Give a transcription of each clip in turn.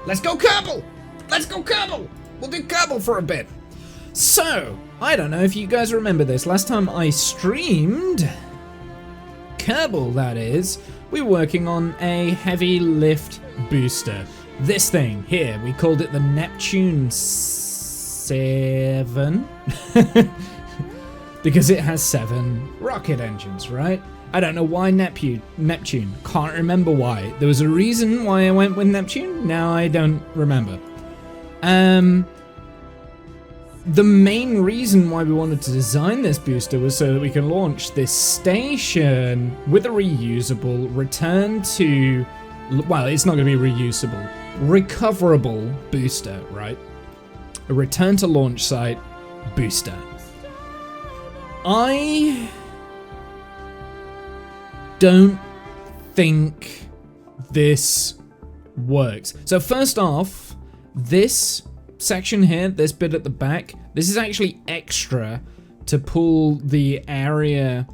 Let's go Kerbal! Let's go Kerbal! We'll do Kerbal for a bit. So, I don't know if you guys remember this. Last time I streamed Kerbal, that is, we were working on a heavy lift booster. This thing here, we called it the Neptune 7 because it has 7 rocket engines, right? I don't know why Neptune. Can't remember why. There was a reason why I went with Neptune. Now I don't remember. The main reason why we wanted to design this booster was so that we can launch this station with a reusable return to, well, it's not going to be reusable, recoverable booster, right? A return to launch site booster. I don't think this works. So first off, this section here, this bit at the back, this is actually extra to pull the area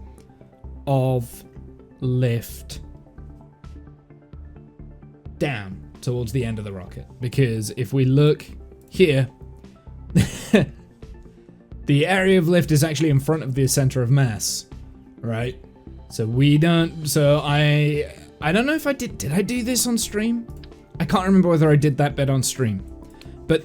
of lift down towards the end of the rocket. Because if we look here, the area of lift is actually in front of the center of mass, right? So we don't, so I don't know if I did I do this on stream? I can't remember whether I did that bit on stream, but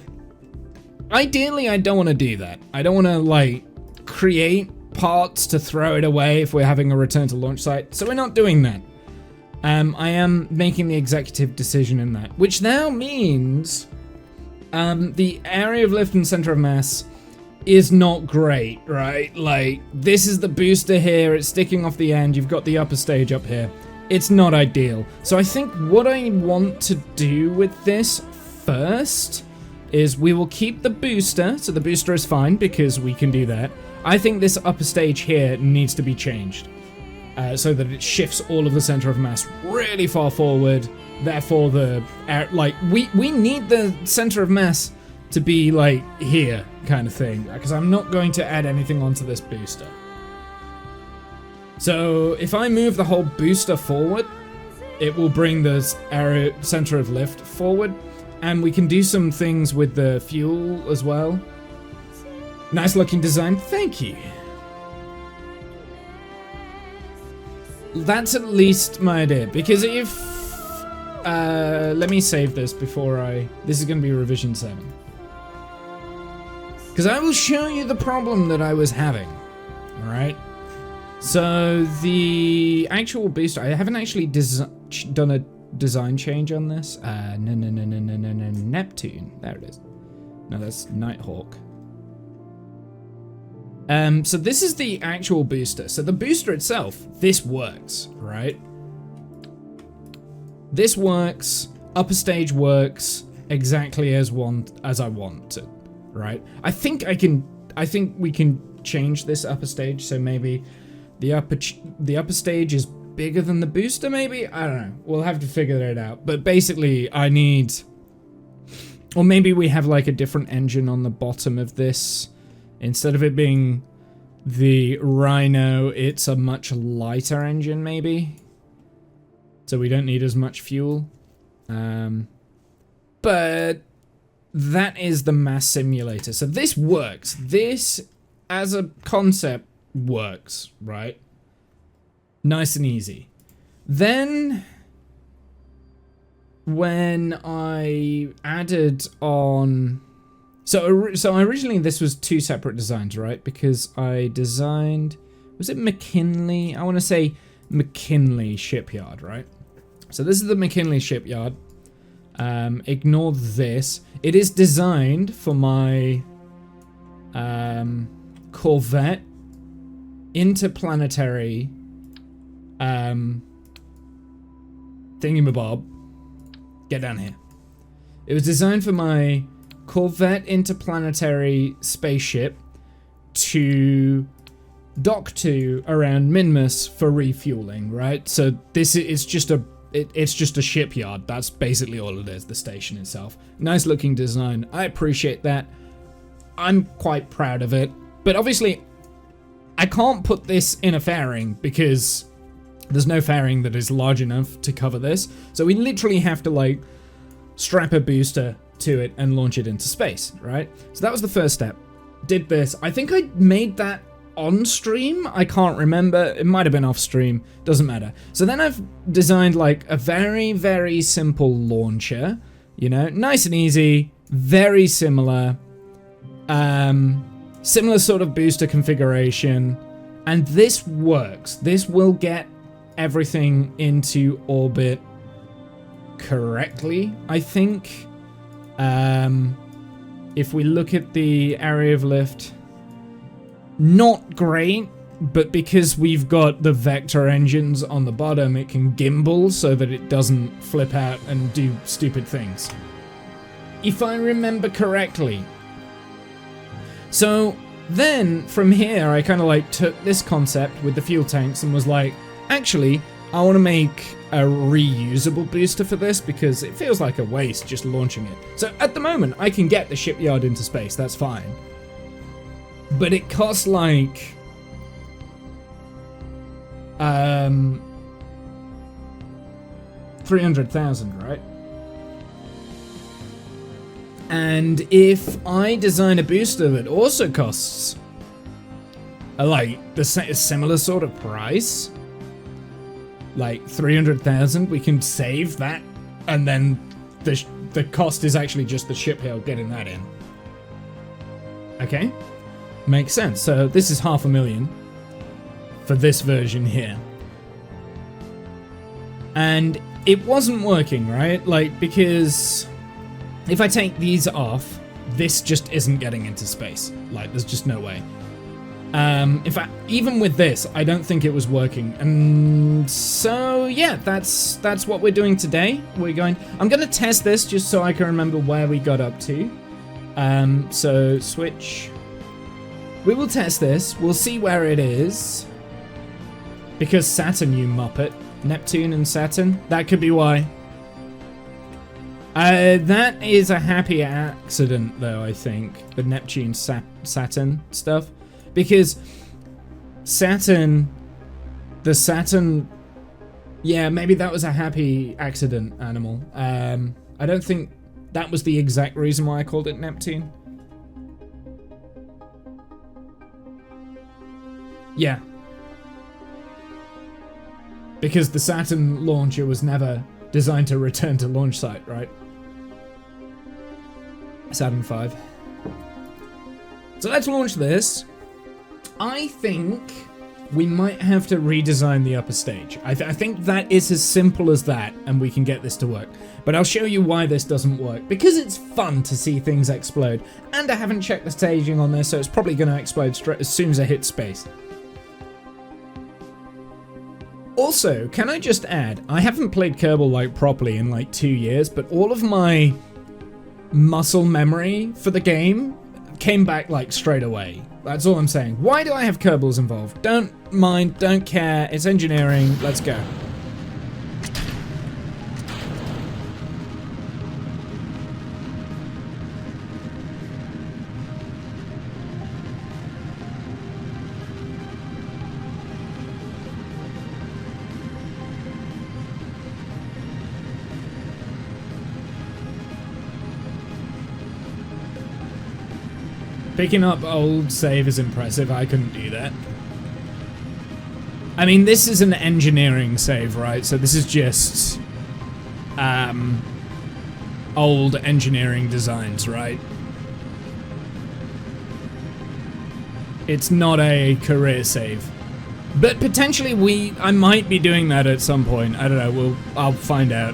ideally I don't want to do that. I don't want to like create parts to throw it away if we're having a return to launch site, so we're not doing that. I am making the executive decision in that, which now means the area of lift and center of mass is not great, right? Like, this is the booster here, it's sticking off the end, you've got the upper stage up here. It's not ideal. So I think what I want to do with this first is we will keep the booster, so the booster is fine because we can do that. I think this upper stage here needs to be changed so that it shifts all of the center of mass really far forward. Therefore, the air, like we need the center of mass to be like here kind of thing, because I'm not going to add anything onto this booster. So if I move the whole booster forward, it will bring the area center of lift forward, and we can do some things with the fuel as well. Nice looking design, thank you. That's at least my idea, because if let me save this before this is going to be revision 7. Because I will show you the problem that I was having, alright? So, the actual booster, I haven't actually done a design change on this. No, Neptune, there it is. No, that's Nighthawk. So this is the actual booster. So the booster itself, this works, right? This works, upper stage works exactly as I want to. Right, I think we can change this upper stage, so maybe the upper stage is bigger than the booster, maybe? I don't know, we'll have to figure it out. But basically I need, or maybe we have like a different engine on the bottom of this. Instead of it being the Rhino, it's a much lighter engine maybe, so we don't need as much fuel. But that is the mass simulator. So this works. This, as a concept, works, right? Nice and easy. Then, when I added on... So originally this was 2 separate designs, right? Because I designed... Was it McKinley? I want to say McKinley Shipyard, right? So this is the McKinley Shipyard. Ignore this. It is designed for my Corvette interplanetary thingamabob. Get down here. It was designed for my Corvette interplanetary spaceship to dock to around Minmus for refueling, right? So this is just a it's just a shipyard. That's basically all it is, the station itself. Nice looking design. I appreciate that. I'm quite proud of it. But obviously, I can't put this in a fairing because there's no fairing that is large enough to cover this. So we literally have to like strap a booster to it and launch it into space, right? So that was the first step. Did this. I think I made that on stream. I can't remember. It might have been off stream. Doesn't matter. So then I've designed like a very, very simple launcher, you know, nice and easy, very similar. Similar sort of booster configuration. And this works. This will get everything into orbit correctly, I think. If we look at the area of lift, not great, but because we've got the vector engines on the bottom, it can gimbal so that it doesn't flip out and do stupid things. If I remember correctly. So then from here, I kind of like took this concept with the fuel tanks and was like, actually, I want to make a reusable booster for this because it feels like a waste just launching it. So at the moment, I can get the shipyard into space, that's fine. But it costs like 300,000, right? And if I design a booster that also costs like the similar sort of price, like 300,000, we can save that, and then the cost is actually just the shipyard getting that in. Okay, makes sense. So this is 500,000 for this version here, and it wasn't working, right? Like, because if I take these off, this just isn't getting into space. Like, there's just no way. In fact, even with this, I don't think it was working. And so, yeah, that's what we're doing today. I'm going to test this just so I can remember where we got up to. So switch. We will test this. We'll see where it is. Because Saturn, you muppet. Neptune and Saturn. That could be why. That is a happy accident, though, I think. The Neptune Saturn stuff. Because Saturn, yeah, maybe that was a happy accident animal. I don't think that was the exact reason why I called it Neptune. Yeah. Because the Saturn launcher was never designed to return to launch site, right? Saturn V. So let's launch this. I think we might have to redesign the upper stage. I think that is as simple as that, and we can get this to work. But I'll show you why this doesn't work. Because it's fun to see things explode, and I haven't checked the staging on this, so it's probably going to explode straight as soon as I hit space. Also, can I just add, I haven't played Kerbal like properly in like 2 years, but all of my muscle memory for the game came back like straight away. That's all I'm saying. Why do I have Kerbals involved? Don't mind, don't care. It's engineering. Let's go. Picking up old save is impressive. I couldn't do that. I mean, this is an engineering save, right? So this is just old engineering designs, right? It's not a career save. But potentially I might be doing that at some point. I don't know. I'll find out.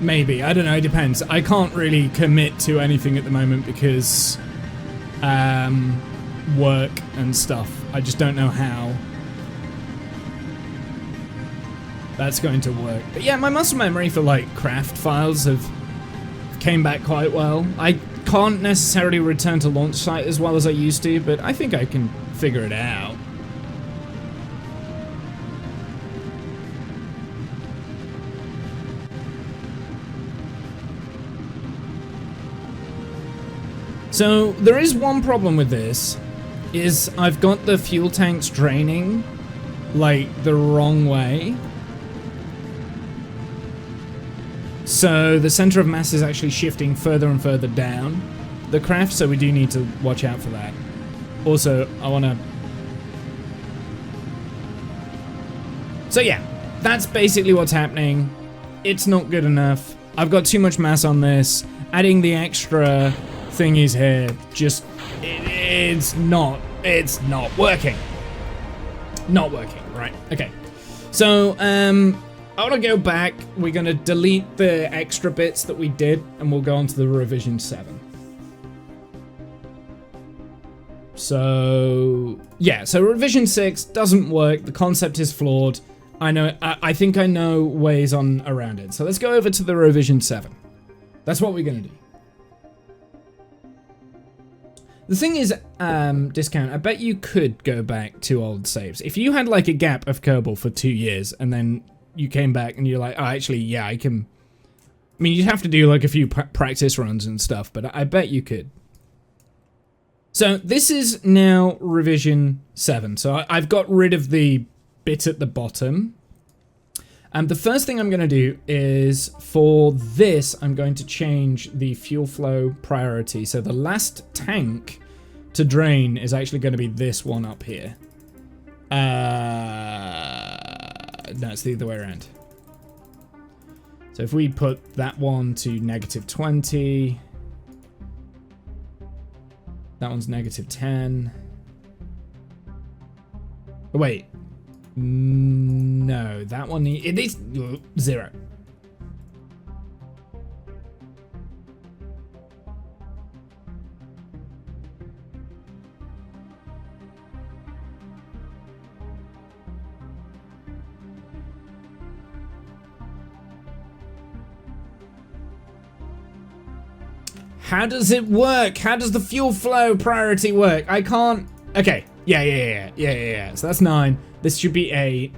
Maybe. I don't know. It depends. I can't really commit to anything at the moment because work and stuff. I just don't know how that's going to work. But yeah, my muscle memory for like craft files came back quite well. I can't necessarily return to launch site as well as I used to, but I think I can figure it out. So there is one problem with this, is I've got the fuel tanks draining like the wrong way. So the center of mass is actually shifting further and further down the craft, so we do need to watch out for that. Also, I want to... So yeah, that's basically what's happening. It's not good enough. I've got too much mass on this. Adding the extra thingies here, just... It's not working. Not working, right. Okay. So, I want to go back. We're going to delete the extra bits that we did, and we'll go on to the revision 7. So, yeah, so revision 6 doesn't work. The concept is flawed. I know. I think I know ways around it. So let's go over to the revision 7. That's what we're going to do. The thing is, Discount, I bet you could go back to old saves. If you had like a gap of Kerbal for 2 years and then you came back and you're like, oh, actually, yeah, I can... I mean, you'd have to do like a few practice runs and stuff, but I bet you could. So this is now revision 7. So I've got rid of the bit at the bottom. And the first thing I'm going to do is, for this, I'm going to change the fuel flow priority. So the last tank to drain is actually going to be this one up here. No, it's the other way around. So if we put that one to -20, that one's -10. Oh, wait. No, that one, it is 0. How does it work? How does the fuel flow priority work? I can't... Okay. Yeah. So that's 9. This should be 8.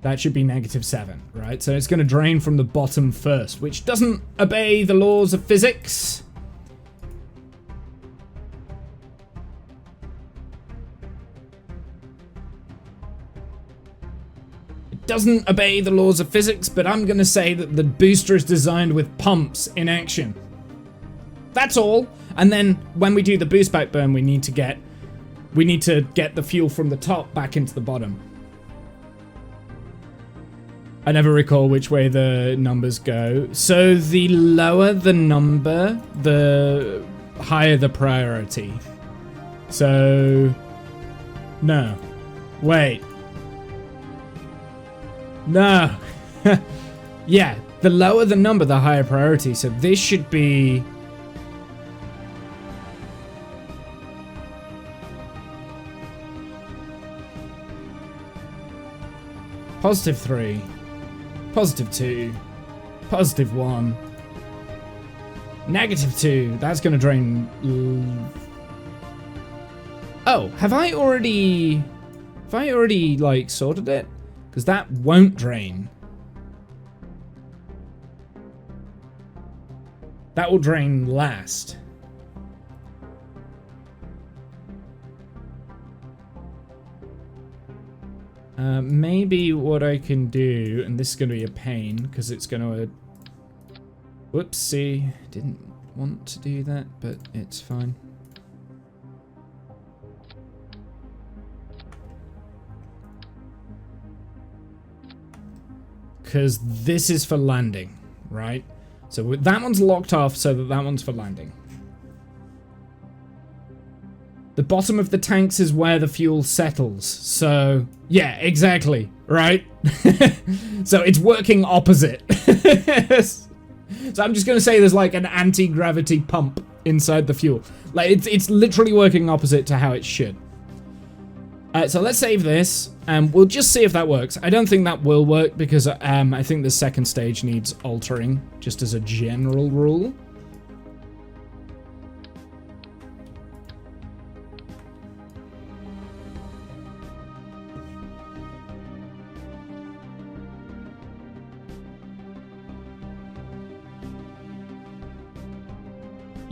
That should be -7, right? So it's going to drain from the bottom first, which doesn't obey the laws of physics. It doesn't obey the laws of physics, but I'm going to say that the booster is designed with pumps in action. That's all. And then when we do the boost back burn, we need to get the fuel from the top back into the bottom. I never recall which way the numbers go. So the lower the number, the higher the priority. So... No. Wait. No. Yeah, the lower the number, the higher priority. So this should be... +3, +2, +1, -2. That's gonna drain. Oh, have I already like sorted it? Because that won't drain. That will drain last. Maybe what I can do, and this is going to be a pain because it's going to... Whoopsie, didn't want to do that, but it's fine. Because this is for landing, right? So that one's locked off so that one's for landing. The bottom of the tanks is where the fuel settles. So, yeah, exactly, right? So it's working opposite. So I'm just going to say there's like an anti-gravity pump inside the fuel. Like, it's literally working opposite to how it should. So let's save this, and we'll just see if that works. I don't think that will work because I think the second stage needs altering, just as a general rule.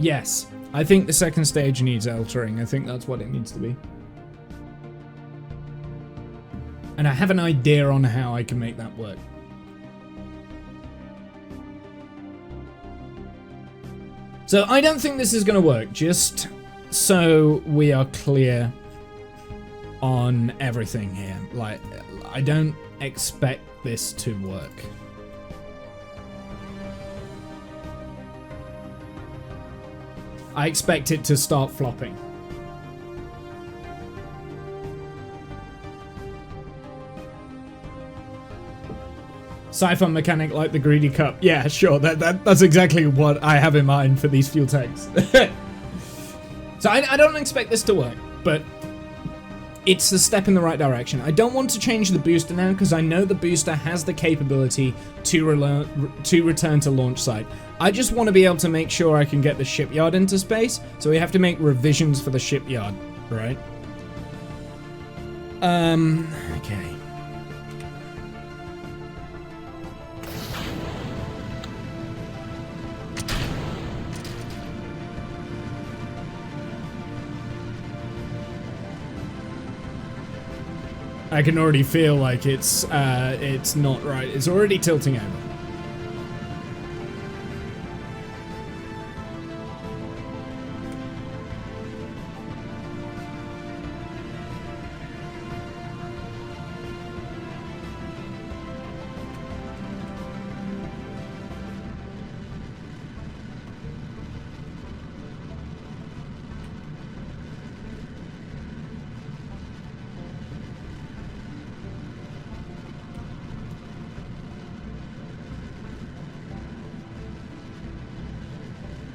Yes, I think the second stage needs altering. I think that's what it needs to be. And I have an idea on how I can make that work. So I don't think this is going to work, just so we are clear on everything here. Like, I don't expect this to work. I expect it to start flopping. Siphon mechanic like the greedy cup. Yeah, sure. That's exactly what I have in mind for these fuel tanks. So I don't expect this to work, but it's a step in the right direction. I don't want to change the booster now because I know the booster has the capability to return to launch site. I just want to be able to make sure I can get the shipyard into space, so we have to make revisions for the shipyard, right? Okay. I can already feel like it's not right. It's already tilting over.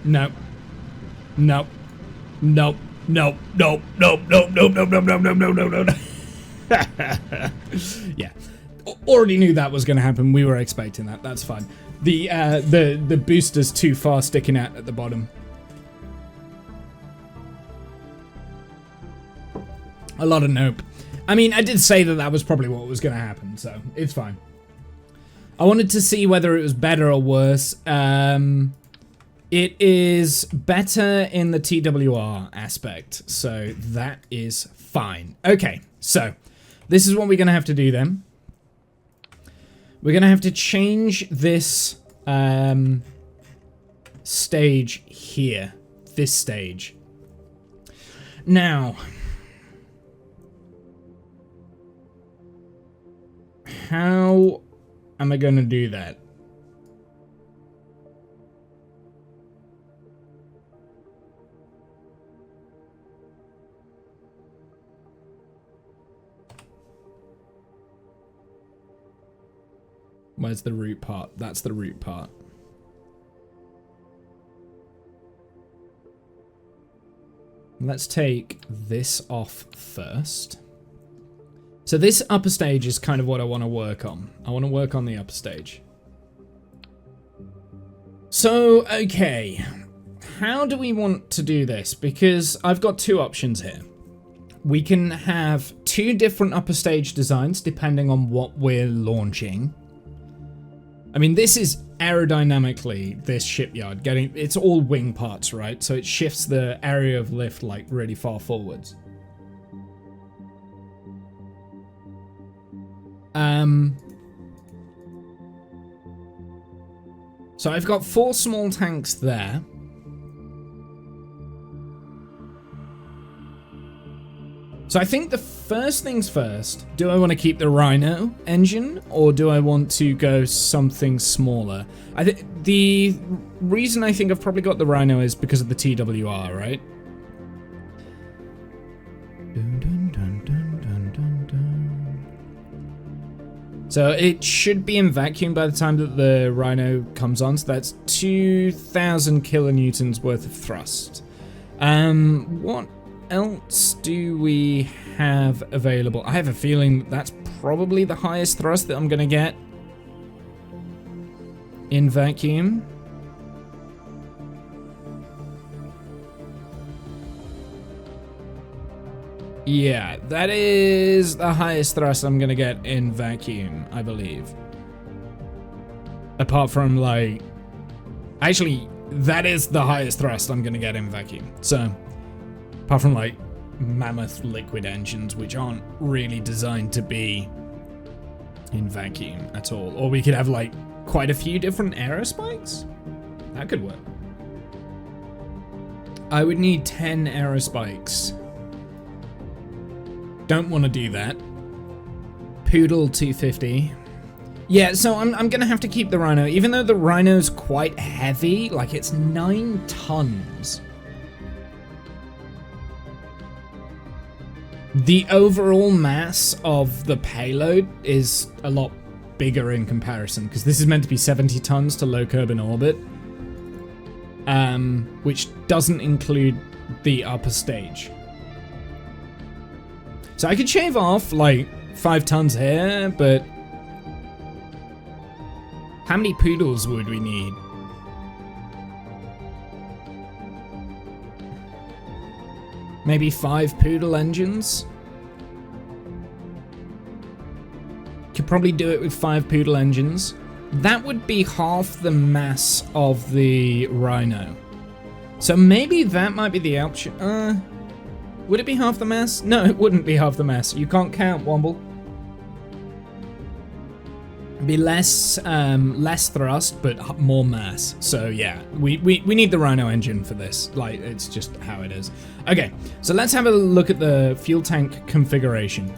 No. Nope. Nope. Nope. Nope. Nope. Nope. Nope. Nope. Nope. Nope. Nope. Nope. Nope. Nope. Yeah. Already knew that was going to happen. We were expecting that. That's fine. The booster's too far sticking out at the bottom. A lot of nope. I mean, I did say that was probably what was going to happen, so it's fine. I wanted to see whether it was better or worse. It is better in the TWR aspect, so that is fine. Okay, so this is what we're going to have to do then. We're going to have to change this stage here. This stage. Now, how am I going to do that? Where's the root part? That's the root part. Let's take this off first. So this upper stage is kind of what I want to work on. I want to work on the upper stage. So, okay. How do we want to do this? Because I've got two options here. We can have two different upper stage designs depending on what we're launching. I mean, this is aerodynamically, this shipyard, it's all wing parts, right? So it shifts the area of lift like really far forwards. So I've got 4 small tanks there. So I think the first things first, do I want to keep the Rhino engine or do I want to go something smaller? The reason I think I've probably got the Rhino is because of the TWR, right? So it should be in vacuum by the time that the Rhino comes on, so that's 2,000 kilonewtons worth of thrust. What else do we have available? I have a feeling that's probably the highest thrust that I'm gonna get in vacuum. Yeah, that is the highest thrust I'm gonna get in vacuum, I believe. Apart from, like... Actually, that is the highest thrust I'm gonna get in vacuum. So, apart from like mammoth liquid engines, which aren't really designed to be in vacuum at all. Or we could have like quite a few different aerospikes. That could work. I would need 10 aerospikes. Don't want to do that. Poodle 250. Yeah, so I'm gonna have to keep the Rhino, even though the Rhino's quite heavy, like it's 9 tons. The overall mass of the payload is a lot bigger in comparison, because this is meant to be 70 tons to low Kerbal orbit, which doesn't include the upper stage. So I could shave off like 5 tons here, but how many poodles would we need? Maybe 5 poodle engines? Could probably do it with 5 poodle engines. That would be half the mass of the Rhino. So maybe that might be the option. Would it be half the mass? No, it wouldn't be half the mass. You can't count, Womble. It'd be less thrust, but more mass. So yeah, we need the Rhino engine for this. Like, it's just how it is. Okay, so let's have a look at the fuel tank configuration.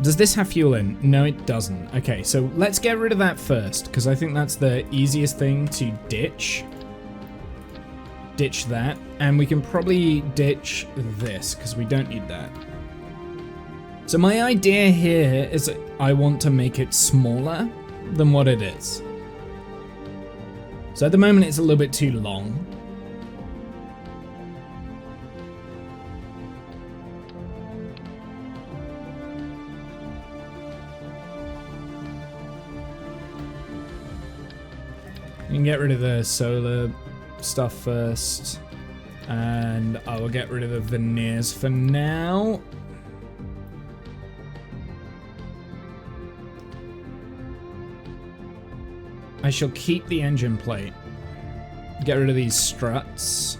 Does this have fuel in? No, it doesn't. Okay, so let's get rid of that first, because I think that's the easiest thing to ditch. Ditch that, and we can probably ditch this, because we don't need that. So my idea here is that I want to make it smaller than what it is. So at the moment it's a little bit too long. You can get rid of the solar stuff first, and I will get rid of the veneers for now. I shall keep the engine plate. Get rid of these struts.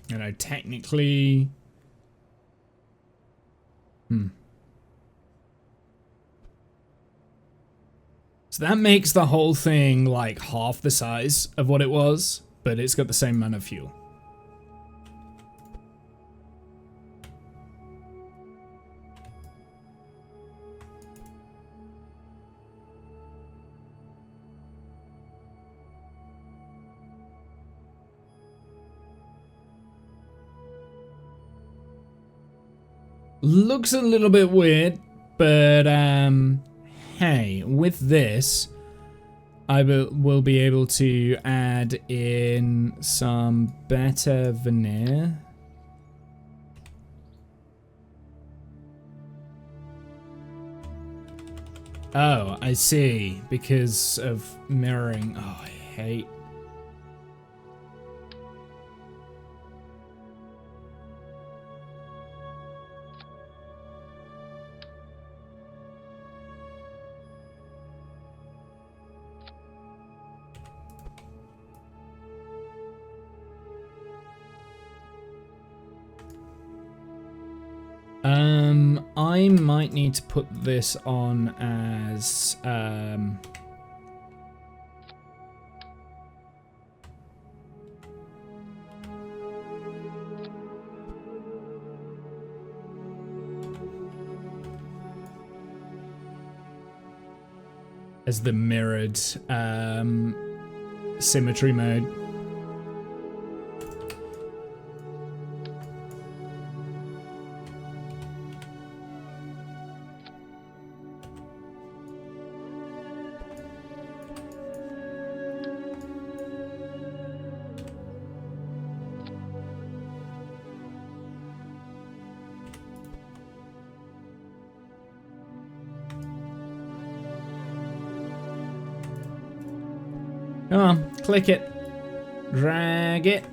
You know, technically... So that makes the whole thing like half the size of what it was, but it's got the same amount of fuel. Looks a little bit weird, but hey, with this, I will be able to add in some better veneer. Oh, I see, because of mirroring. Oh, I hate. I might need to put this on as the mirrored symmetry mode. Come on, click it. Drag it.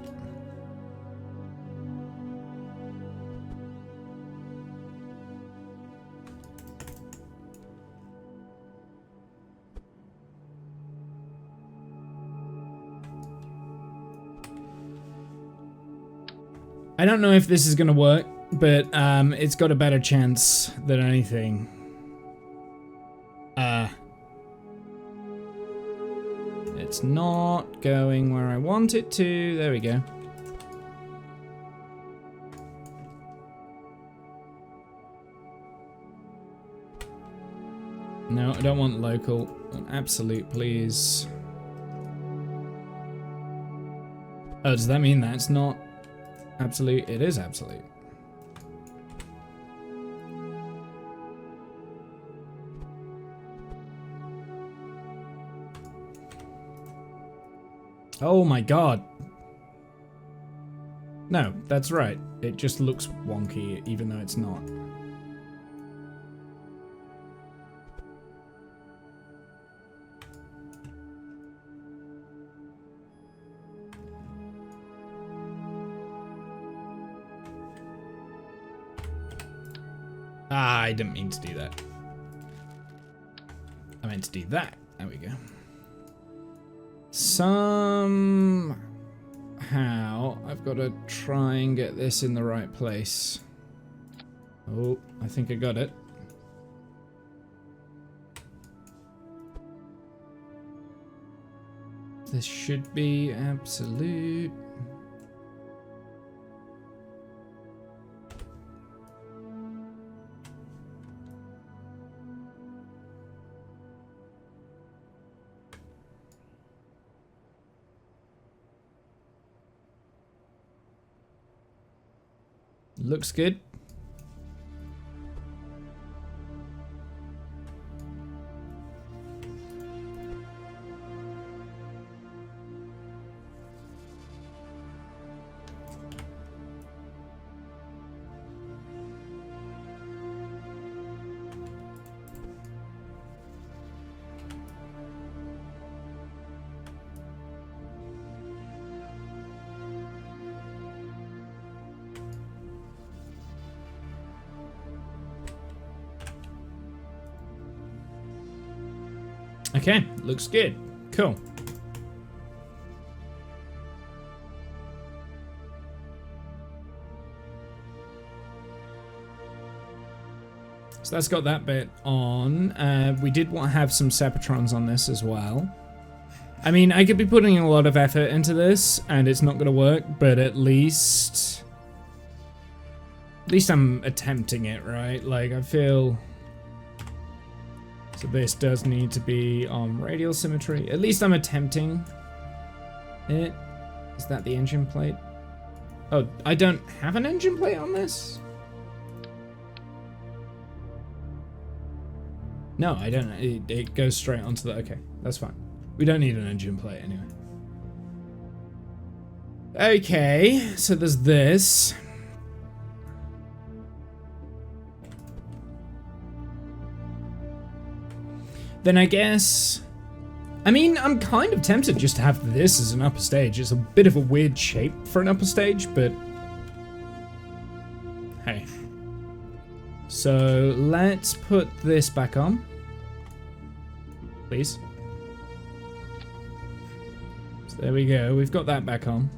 I don't know if this is gonna work, but it's got a better chance than anything. It's not going where I want it to. There we go. No, I don't want local. An absolute, please. Oh, does that mean that's not absolute? It is absolute. Oh my god. No, that's right. It just looks wonky, even though it's not. Ah, I didn't mean to do that. I meant to do that. There we go. Somehow, I've got to try and get this in the right place. Oh, I think I got it. This should be absolute. Looks good. Okay, looks good. Cool. So that's got that bit on. We did want to have some Separatrons on this as well. I mean, I could be putting a lot of effort into this and it's not going to work, but at least I'm attempting it, right? Like, I feel... So this does need to be on radial symmetry. At least I'm attempting it. Is that the engine plate? Oh, I don't have an engine plate on this? No, I don't. It goes straight onto the... Okay, that's fine. We don't need an engine plate anyway. Okay, so there's this. Then I guess... I mean, I'm kind of tempted just to have this as an upper stage. It's a bit of a weird shape for an upper stage, but... Hey. So, let's put this back on. Please. So there we go. We've got that back on.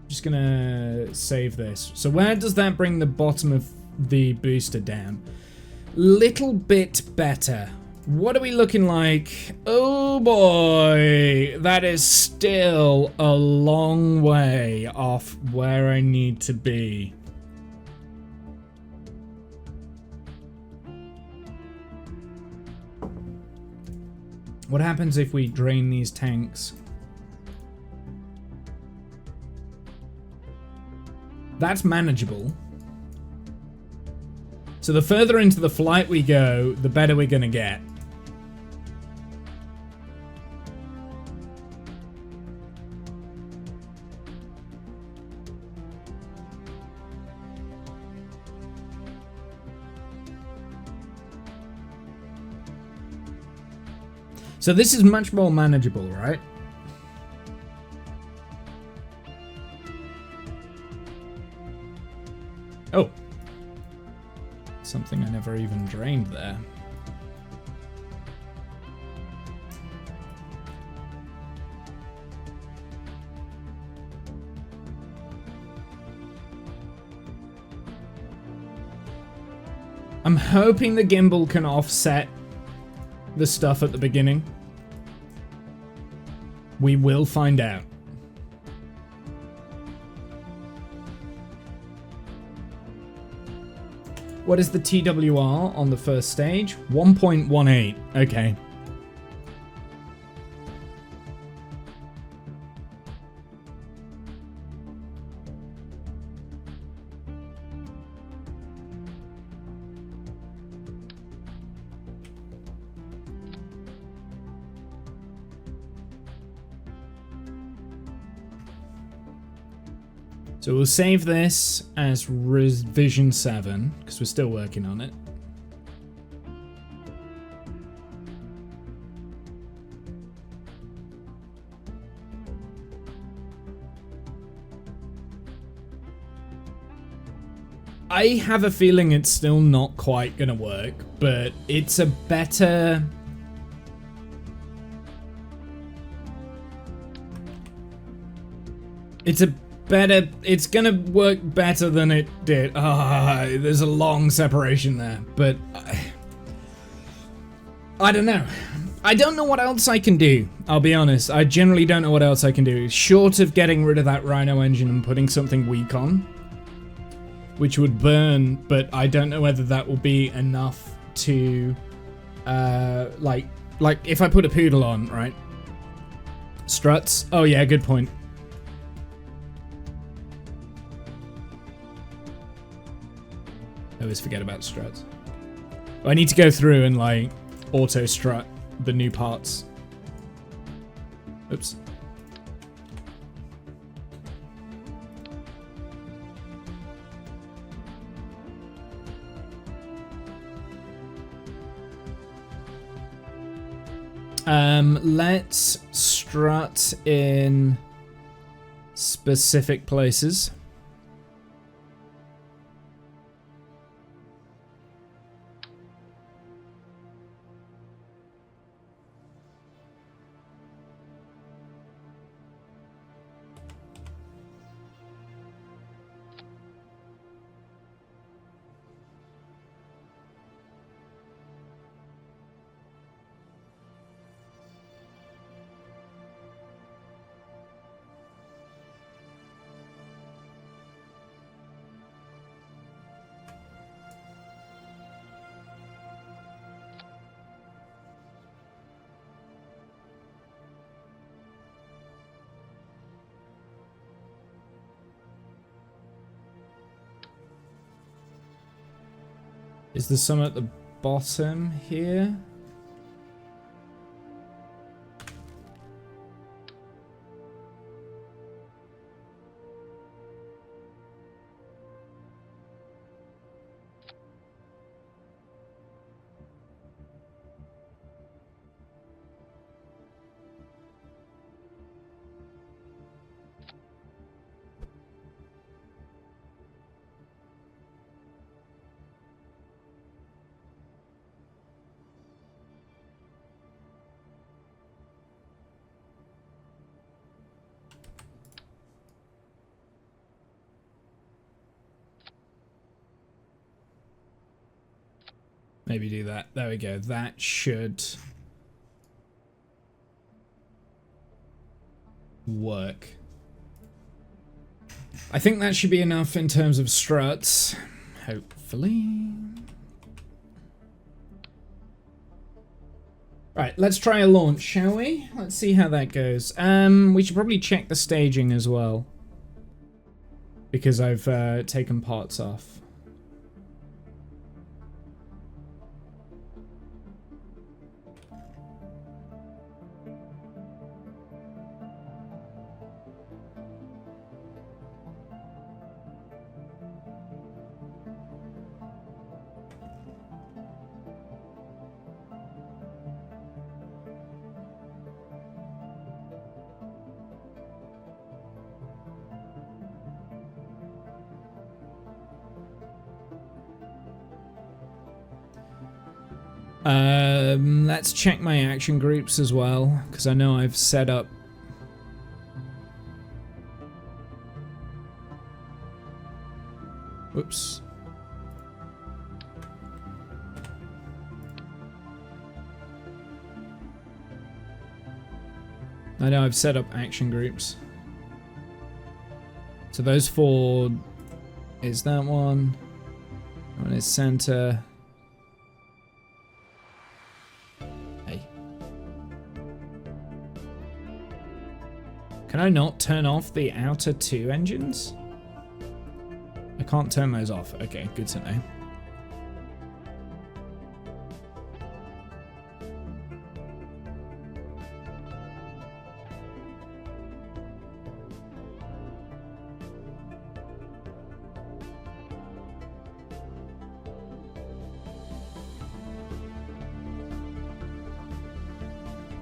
Just gonna save this. So where does that bring the bottom of the booster down. Little bit better. What are we looking like? Oh boy, that is still a long way off where I need to be. What happens if we drain these tanks? That's manageable. So the further into the flight we go, the better we're gonna get. So this is much more manageable, right? Oh. Something I never even drained there. I'm hoping the gimbal can offset the stuff at the beginning. We will find out. What is the TWR on the first stage? 1.18. Okay. So we'll save this as revision 7, because we're still working on it. I have a feeling it's still not quite gonna work, but it's a better... It's gonna work better than it did. There's a long separation there, but I don't know. I don't know what else I can do, I'll be honest. I generally don't know what else I can do. Short of getting rid of that Rhino engine and putting something weak on, which would burn, but I don't know whether that will be enough to, like if I put a Poodle on, right? Struts? Oh yeah, good point. I always forget about struts. I need to go through and like auto strut the new parts. Oops. Let's strut in specific places. Is there some at the bottom here? maybe do that. There we go. That should work. I think that should be enough in terms of struts. Hopefully. Right, let's try a launch, shall we? Let's see how that goes. We should probably check the staging as well, because I've taken parts off. Let's check my action groups as well, because I know I've set up. Whoops. I know I've set up action groups. So those 4 is that one. That one is center. Can I not turn off the outer 2 engines? I can't turn those off. Okay, good to know.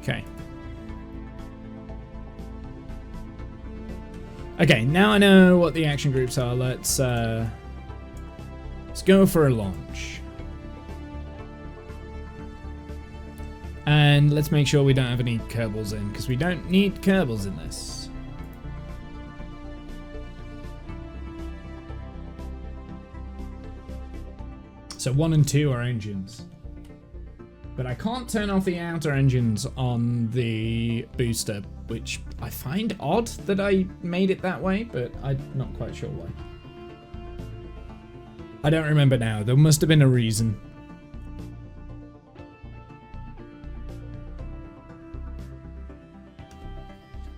Okay. Okay, now I know what the action groups are. Let's go for a launch. And let's make sure we don't have any Kerbals in, because we don't need Kerbals in this. So 1 and 2 are engines. But I can't turn off the outer engines on the booster, which I find odd that I made it that way, but I'm not quite sure why. I don't remember now. There must have been a reason.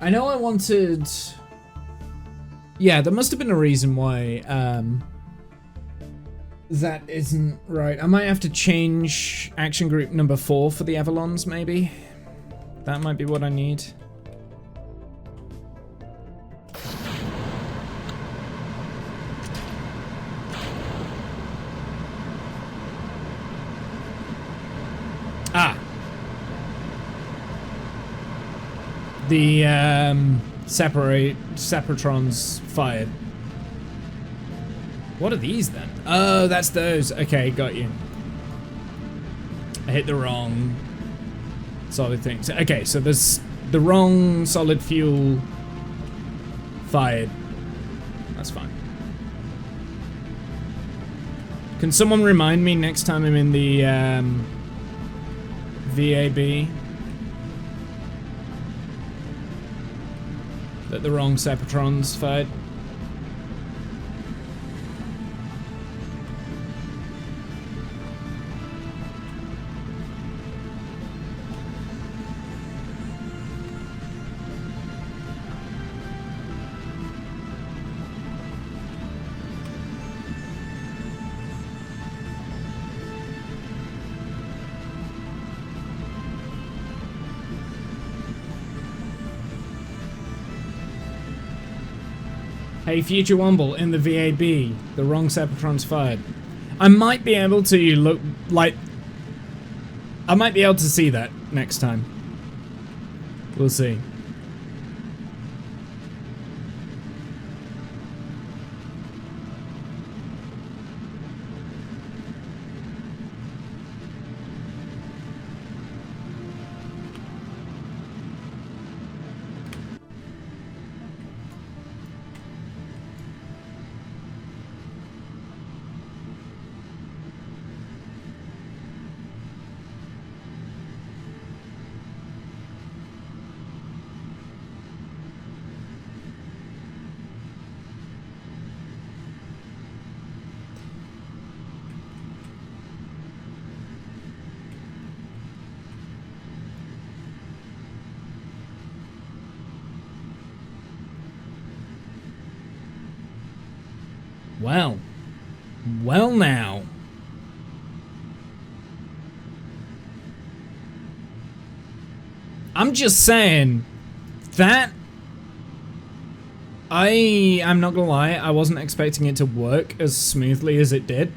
I know I wanted... Yeah, there must have been a reason why that isn't right. I might have to change action group number 4 for the Avalons, maybe. That might be what I need. Ah! The Separatrons fired. What are these then? Oh, that's those. Okay, got you. I hit the wrong solid thing. Okay, so there's the wrong solid fuel fired. That's fine. Can someone remind me next time I'm in the VAB that the wrong Separatrons fired? Hey, Future Womble, in the VAB, the wrong Separatrons fired. I might be able to look like... I might be able to see that next time. We'll see. Well. Well now. I'm just saying that I'm not gonna lie, I wasn't expecting it to work as smoothly as it did.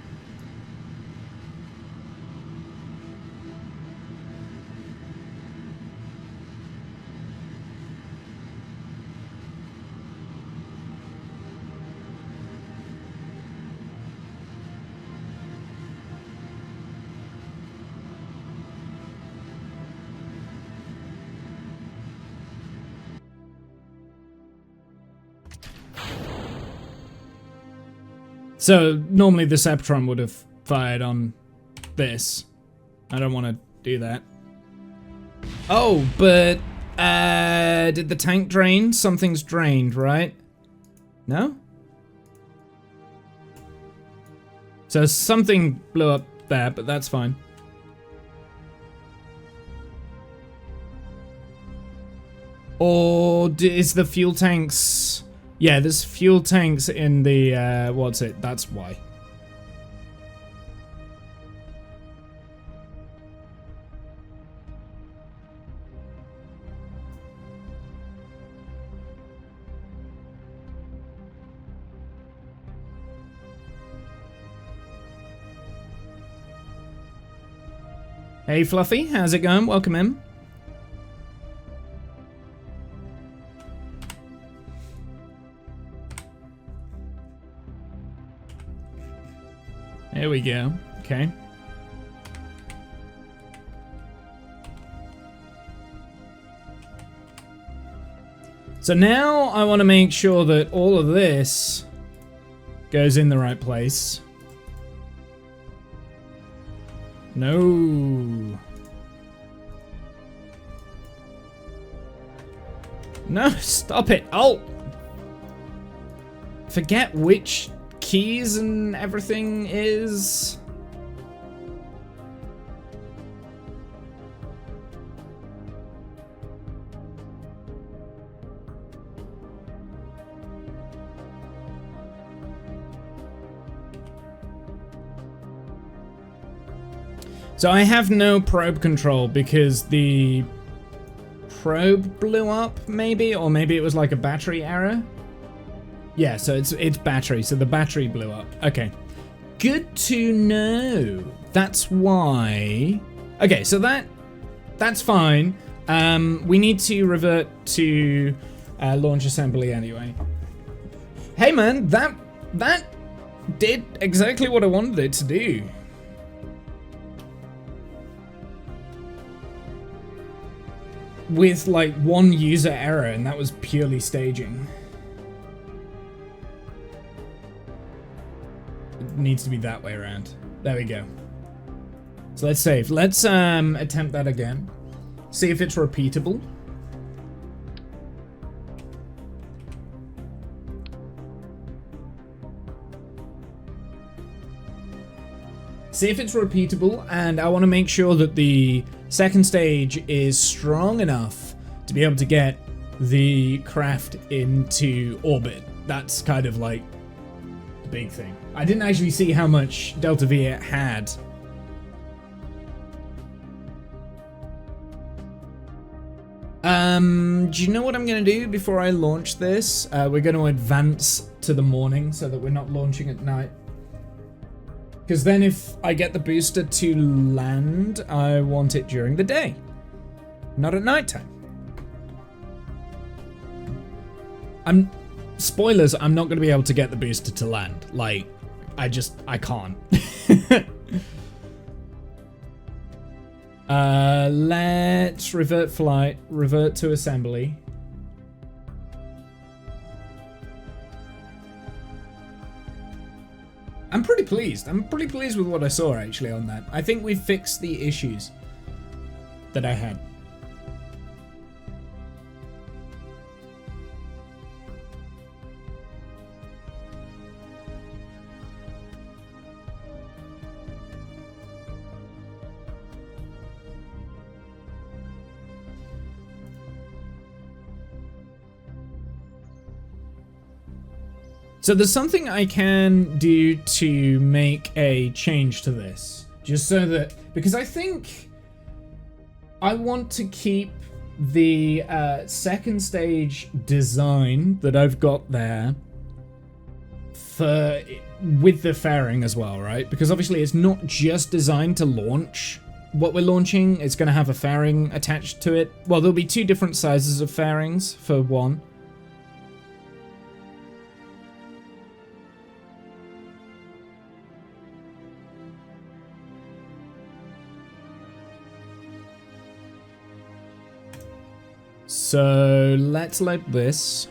So normally the Septron would have fired on this. I don't want to do that. Oh, but did the tank drain? Something's drained, right? No? So something blew up there, but that's fine. Or is the fuel tanks... Yeah, there's fuel tanks in the, what's it? That's why. Hey Fluffy, how's it going? Welcome in. There we go. Okay. So now I want to make sure that all of this goes in the right place. No. No, stop it. Oh. Forget which keys and everything is. So I have no probe control because the probe blew up, maybe? Or maybe it was like a battery error? Yeah, so it's battery, so the battery blew up. Okay. Good to know. That's why... Okay, so that's fine. We need to revert to launch assembly anyway. Hey man, that did exactly what I wanted it to do. With like one user error, and that was purely staging. It needs to be that way around. There we go. So let's save. Let's attempt that again. See if it's repeatable. See if it's repeatable, and I want to make sure that the second stage is strong enough to be able to get the craft into orbit. That's kind of like the big thing. I didn't actually see how much Delta V it had. Do you know what I'm going to do before I launch this? We're going to advance to the morning so that we're not launching at night. Because then if I get the booster to land, I want it during the day, not at nighttime. Spoilers, I'm not going to be able to get the booster to land. Like, I can't. Let's revert flight, revert to assembly. I'm pretty pleased. I'm pretty pleased with what I saw actually on that. I think we fixed the issues that I had. So there's something I can do to make a change to this. Just so that... Because I think I want to keep the second stage design that I've got there for with the fairing as well, right? Because obviously it's not just designed to launch what we're launching. It's going to have a fairing attached to it. Well, there'll be two different sizes of fairings for one. So let's load this.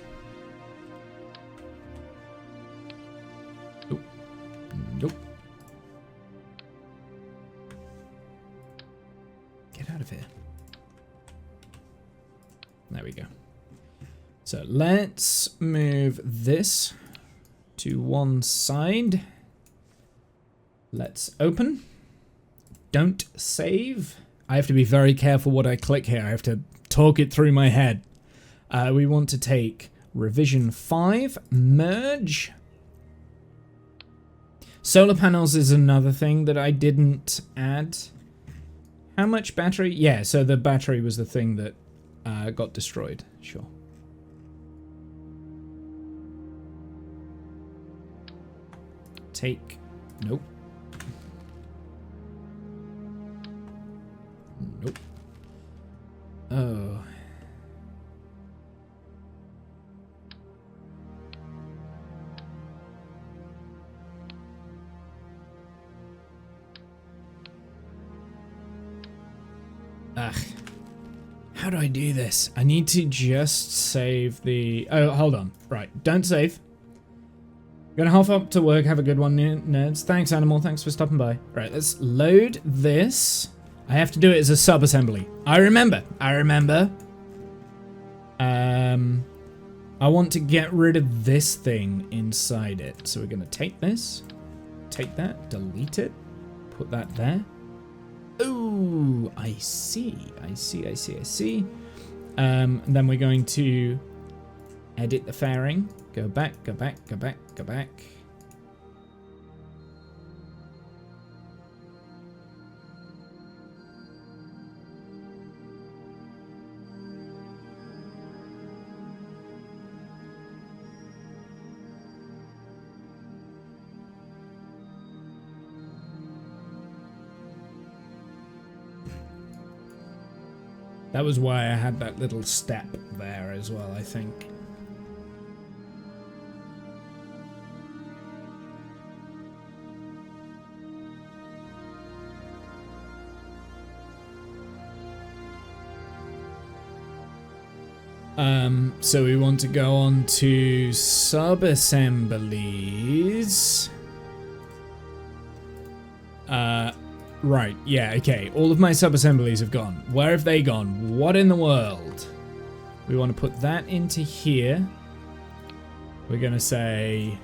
Nope. Nope. Get out of here. There we go. So let's move this to one side. Let's open. Don't save. I have to be very careful what I click here. I have to talk it through my head. We want to take revision 5, merge. Solar panels is another thing that I didn't add. How much battery? Yeah, so the battery was the thing that got destroyed. Sure. Take. Nope. Nope. Oh. Ugh. How do I do this? I need to just save the... Oh, hold on. Right. Don't save. Gonna hop up to work. Have a good one, nerds. Thanks, Animal. Thanks for stopping by. Right, let's load this. I have to do it as a sub-assembly. I remember. I want to get rid of this thing inside it. So we're going to take this, take that, delete it, put that there. Ooh, I see. And then we're going to edit the fairing. Go back. That was why I had that little step there as well, I think. So we want to go on to sub-assemblies. Right, yeah, okay. All of my sub-assemblies have gone. Where have they gone? What in the world? We want to put that into here. We're going to say...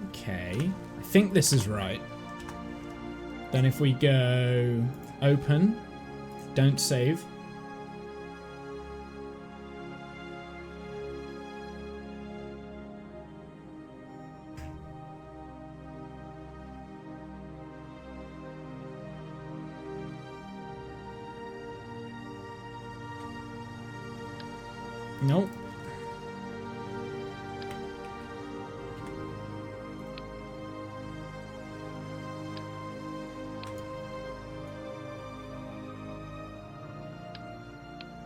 Okay. I think this is right. Then if we go open, don't save. Nope.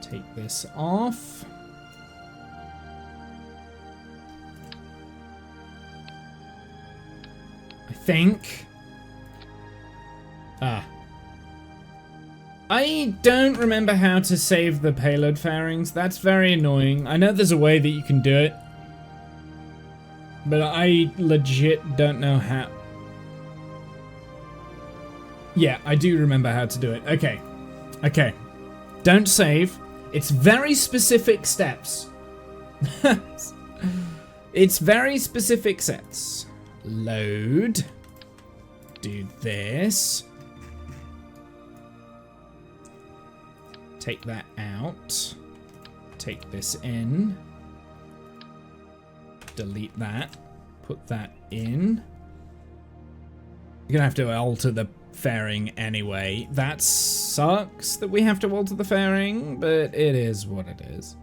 Take this off. I think. I don't remember how to save the payload fairings. That's very annoying. I know there's a way that you can do it, but I legit don't know how. Yeah, I do remember how to do it. Okay. Okay. Don't save. It's very specific steps. It's very specific sets. Load. Do this. Take that out. Take this in. Delete that. Put that in. You're gonna have to alter the fairing anyway. That sucks that we have to alter the fairing, but it is what it is.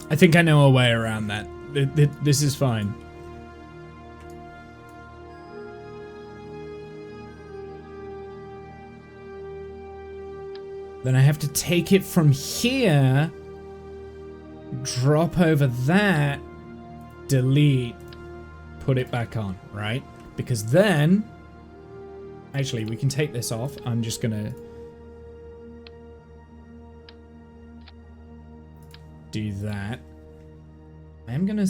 I think I know a way around that. This is fine. Then I have to take it from here, drop over that, delete, put it back on, right? Because then, actually, we can take this off. I'm just gonna do that. I am gonna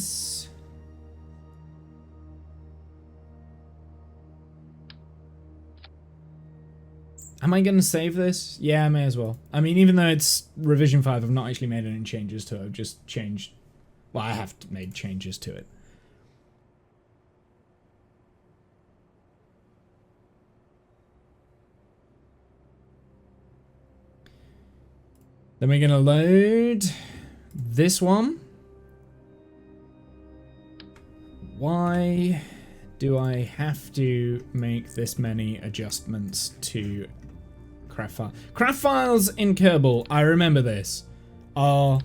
am I gonna save this? Yeah, I may as well. I mean, even though it's revision 5, I've not actually made any changes to it. I've just changed, well, I have made changes to it. Then we're gonna load this one. Why do I have to make this many adjustments to craft file? Craft files in Kerbal, I remember this, are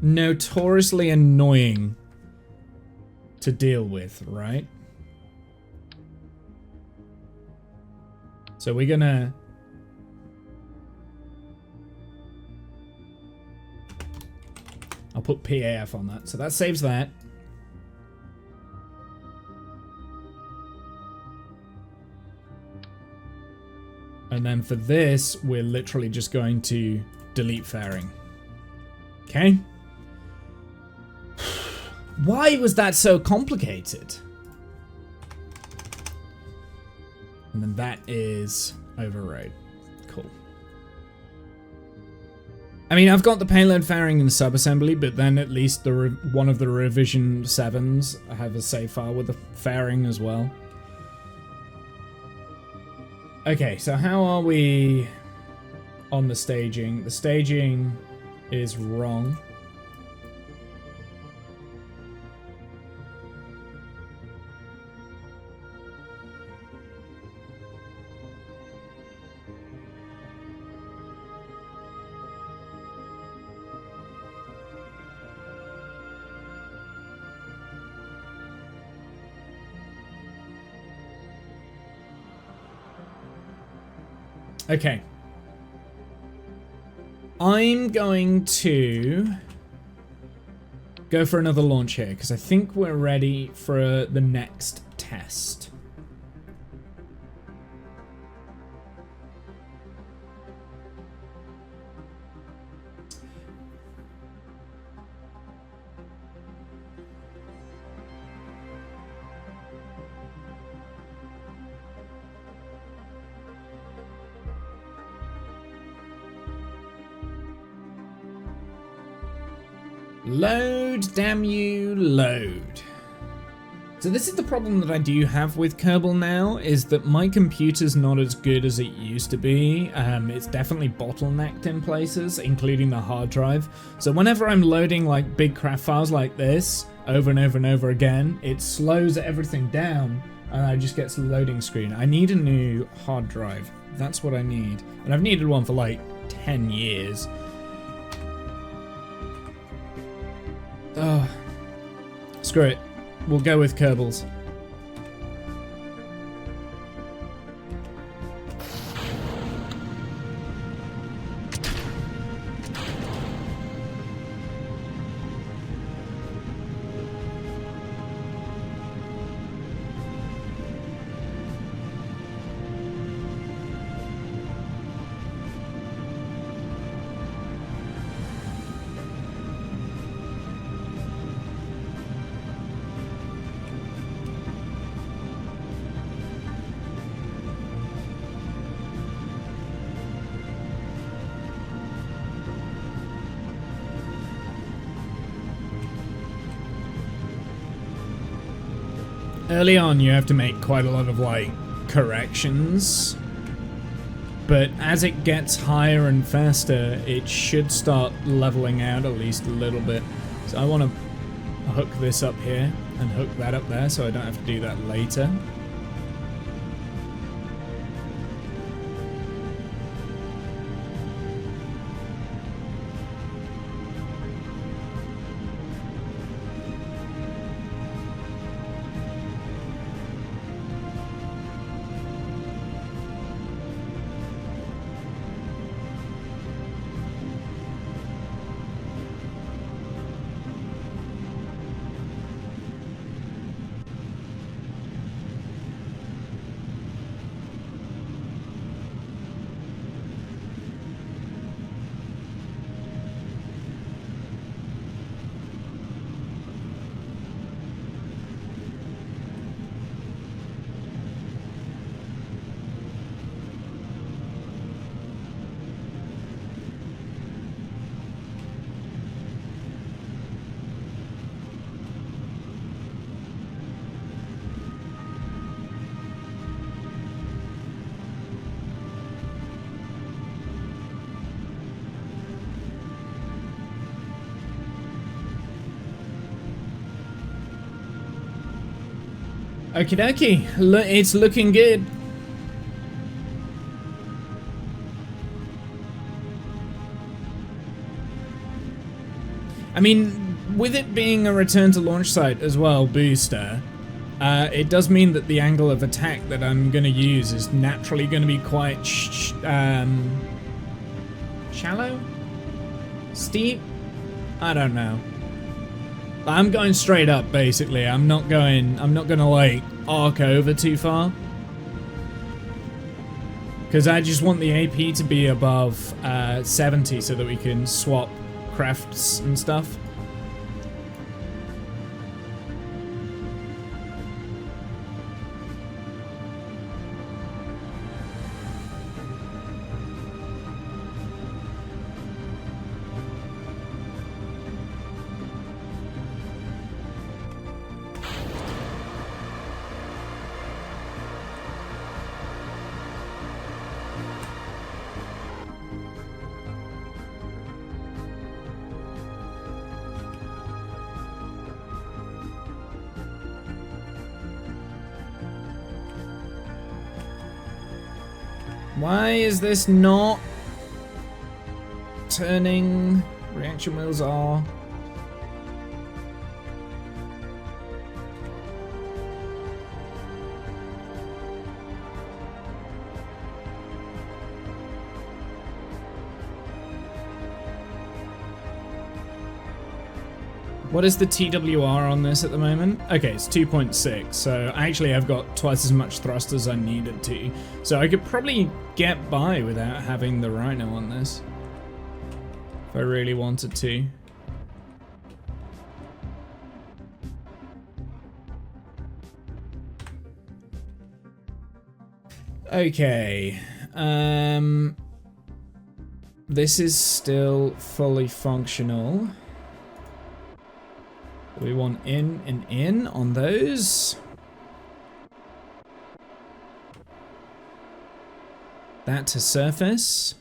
notoriously annoying to deal with, right? So we're gonna I'll put PAF on that. So that saves that. And then for this, we're literally just going to delete fairing. Okay? Why was that so complicated? And then that is override. Cool. I mean, I've got the payload fairing in subassembly, but then at least one of the revision 7s have a save file with the fairing as well. Okay, so how are we on the staging? The staging is wrong. Okay. I'm going to go for another launch here, because I think we're ready for the next test. Load, damn you, load. So this is the problem that I do have with Kerbal now, is that my computer's not as good as it used to be. It's definitely bottlenecked in places, including the hard drive. So whenever I'm loading like big craft files like this, over and over and over again, it slows everything down and I just get to the loading screen. I need a new hard drive. That's what I need. And I've needed one for like 10 years. Oh, screw it. We'll go with Kerbals. Early on, you have to make quite a lot of, like, corrections. But as it gets higher and faster, it should start leveling out at least a little bit. So I want to hook this up here and hook that up there so I don't have to do that later. Okie dokie, it's looking good. I mean, with it being a return to launch site as well, booster, it does mean that the angle of attack that I'm going to use is naturally going to be quite shallow? Steep? I don't know. I'm going straight up, basically. I'm not gonna like arc over too far. Because I just want the AP to be above 70 so that we can swap crafts and stuff. Why is this not turning? Reaction wheels are. What is the TWR on this at the moment? Okay, it's 2.6, so actually I've got twice as much thrust as I needed to. So I could probably get by without having the Rhino on this. If I really wanted to. Okay. This is still fully functional. We want in and in on those. That to surface.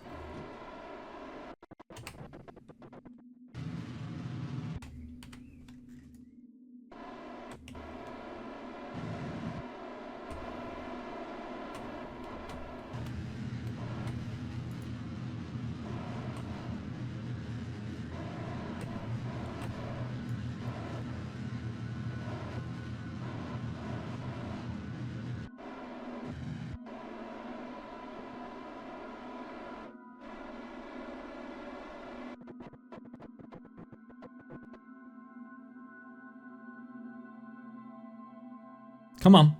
Come on.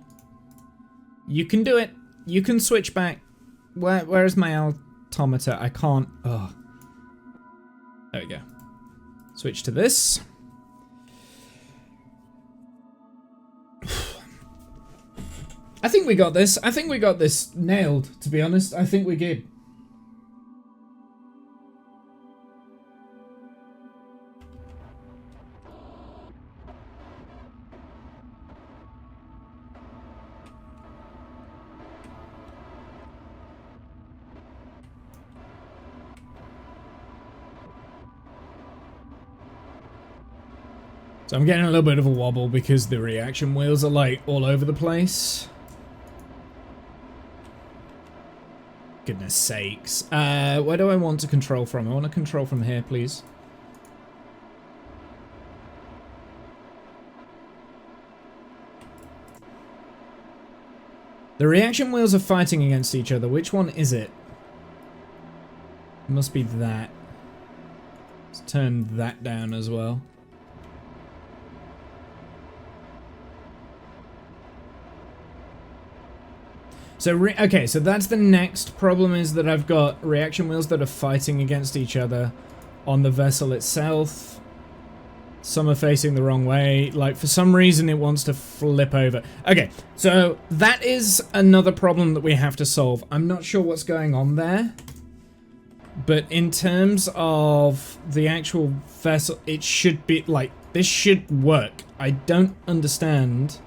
You can do it. You can switch back. Where is my altimeter? I can't. Oh. There we go. Switch to this. I think we got this. I think we got this nailed, to be honest. I think we're good. So I'm getting a little bit of a wobble because the reaction wheels are like all over the place. Goodness sakes. Where do I want to control from? I want to control from here, please. The reaction wheels are fighting against each other. Which one is it? It must be that. Let's turn that down as well. So, okay, so that's the next problem, is that I've got reaction wheels that are fighting against each other on the vessel itself. Some are facing the wrong way. Like, for some reason, it wants to flip over. Okay, so that is another problem that we have to solve. I'm not sure what's going on there. But in terms of the actual vessel, it should be, like, this should work. I don't understand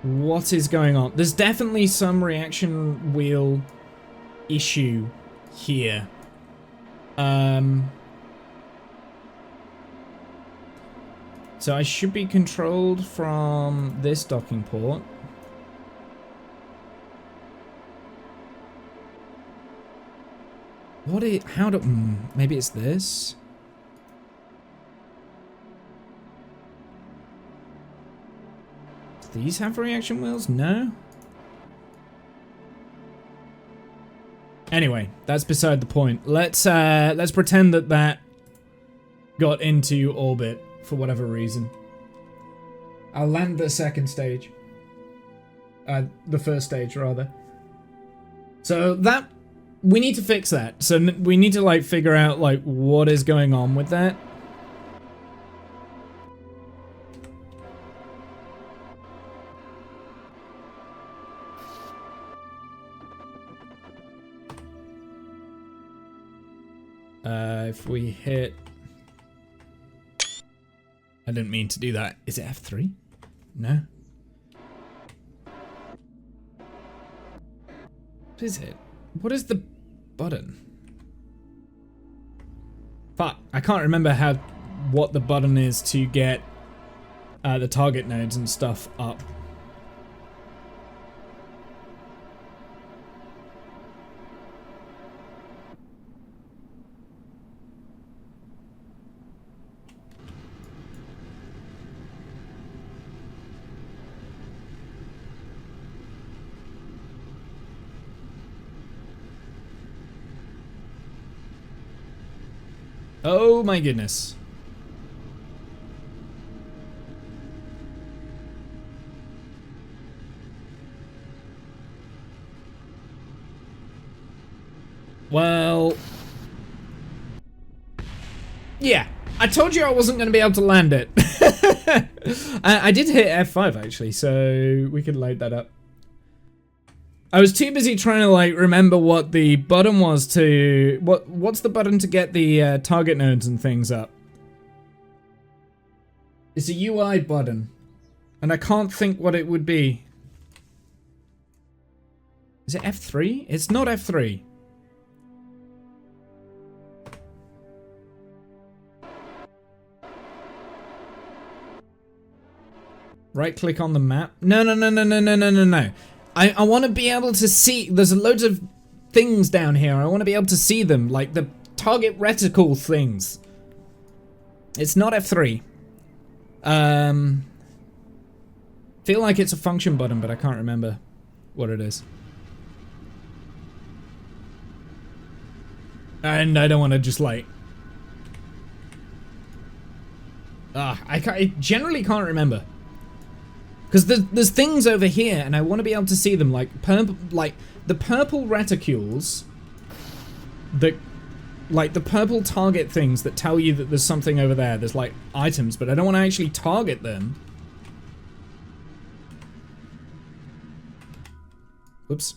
what is going on. There's definitely some reaction wheel issue here. So I should be controlled from this docking port. What is, how do, maybe it's this? Do these have reaction wheels? No? Anyway, that's beside the point. Let's pretend that that got into orbit for whatever reason. I'll land the second stage. The first stage, rather. So that, we need to fix that. So we need to, like, figure out, like, what is going on with that. If we hit... I didn't mean to do that. Is it F3? No. What is it? What is the button? Fuck, I can't remember what the button is to get the target nodes and stuff up. Oh my goodness. Well... yeah, I told you I wasn't going to be able to land it. I did hit F5 actually, so we could load that up. I was too busy trying to, like, remember what the button was to... What's the button to get the target nodes and things up? It's a UI button. And I can't think what it would be. Is it F3? It's not F3. Right click on the map. No. I want to be able to see, there's loads of things down here. I want to be able to see them, like the target reticle things. It's not F3. Feel like it's a function button, but I can't remember what it is. And I don't want to just like... I generally can't remember. Because there's things over here, and I want to be able to see them, like the purple reticules, like the purple target things that tell you that there's something over there. There's like items, but I don't want to actually target them. Oops.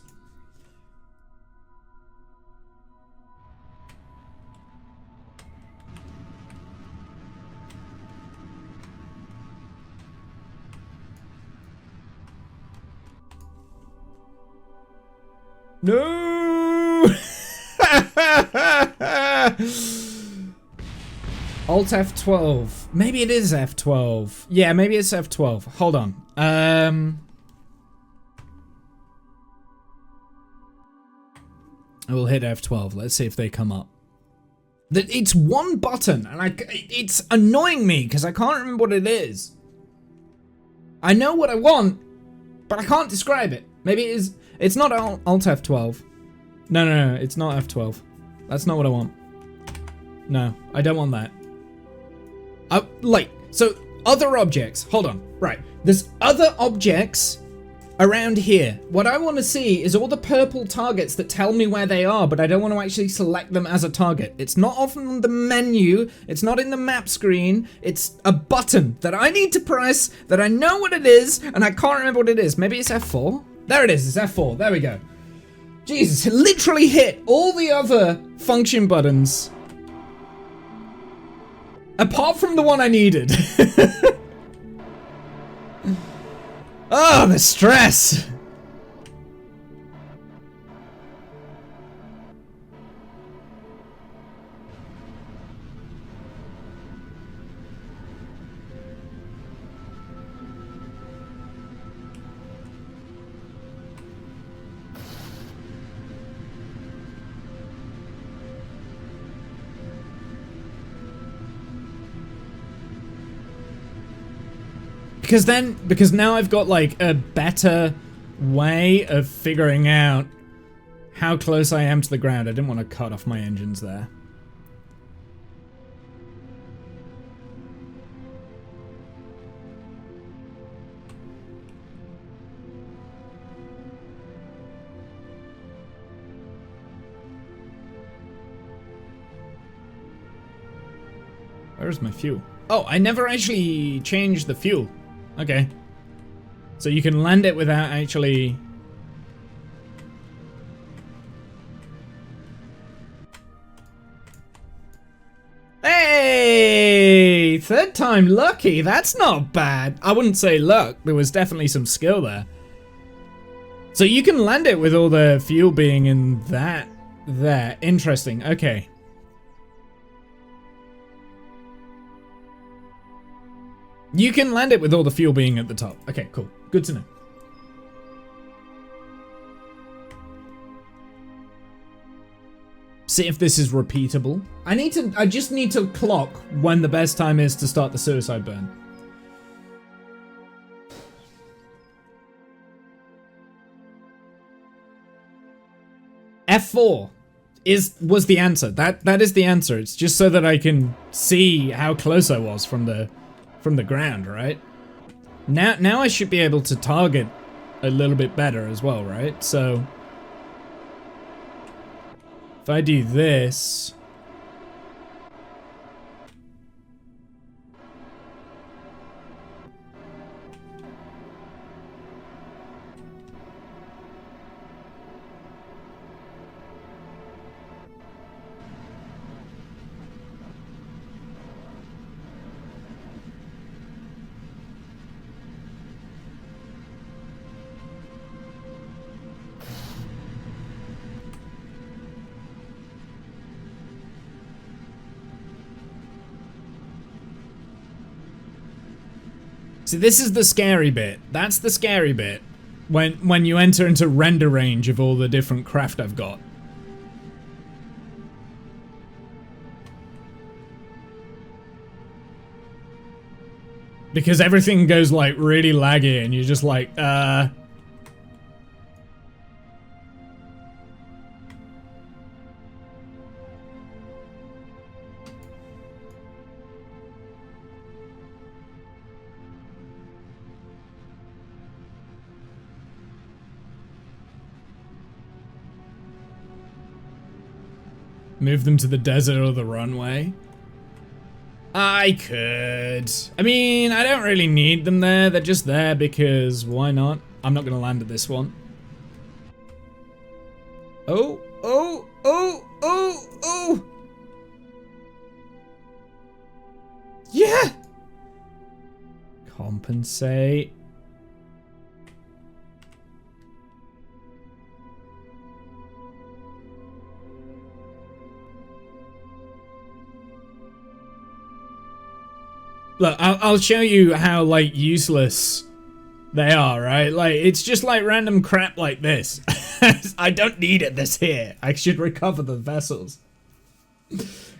No! Alt F12. Maybe it is F12. Yeah, maybe it's F12. Hold on. We'll hit F12. Let's see if they come up. It's one button, and it's annoying me because I can't remember what it is. I know what I want, but I can't describe it. Maybe it is. It's not Alt F12. No, it's not F12. That's not what I want. No, I don't want that. So other objects. Hold on. Right. There's other objects around here. What I want to see is all the purple targets that tell me where they are, but I don't want to actually select them as a target. It's not often on the menu. It's not in the map screen. It's a button that I need to press, that I know what it is, and I can't remember what it is. Maybe it's F4? There it is. It's F4. There we go. Jesus, it literally hit all the other function buttons. Apart from the one I needed. Oh, the stress! Because now I've got like a better way of figuring out how close I am to the ground. I didn't want to cut off my engines there. Where's my fuel? Oh, I never actually changed the fuel. Okay. So you can land it without actually... Hey! Third time lucky. That's not bad. I wouldn't say luck. There was definitely some skill there. So you can land it with all the fuel being in that there. Interesting. Okay. You can land it with all the fuel being at the top. Okay, cool. Good to know. See if this is repeatable. I just need to clock when the best time is to start the suicide burn. F4 was the answer. That is the answer. It's just so that I can see how close I was from the ground, right? Now I should be able to target a little bit better as well, right? So if I do this, see, this is the scary bit. That's the scary bit. When you enter into render range of all the different craft I've got. Because everything goes like really laggy and you're just like, move them to the desert or the runway. I could. I mean, I don't really need them there. They're just there because why not? I'm not gonna land at this one. Oh, oh, oh, oh, oh! Yeah! Compensate. Look, I'll show you how, like, useless they are, right? Like, it's just like random crap like this. I don't need it this here. I should recover the vessels.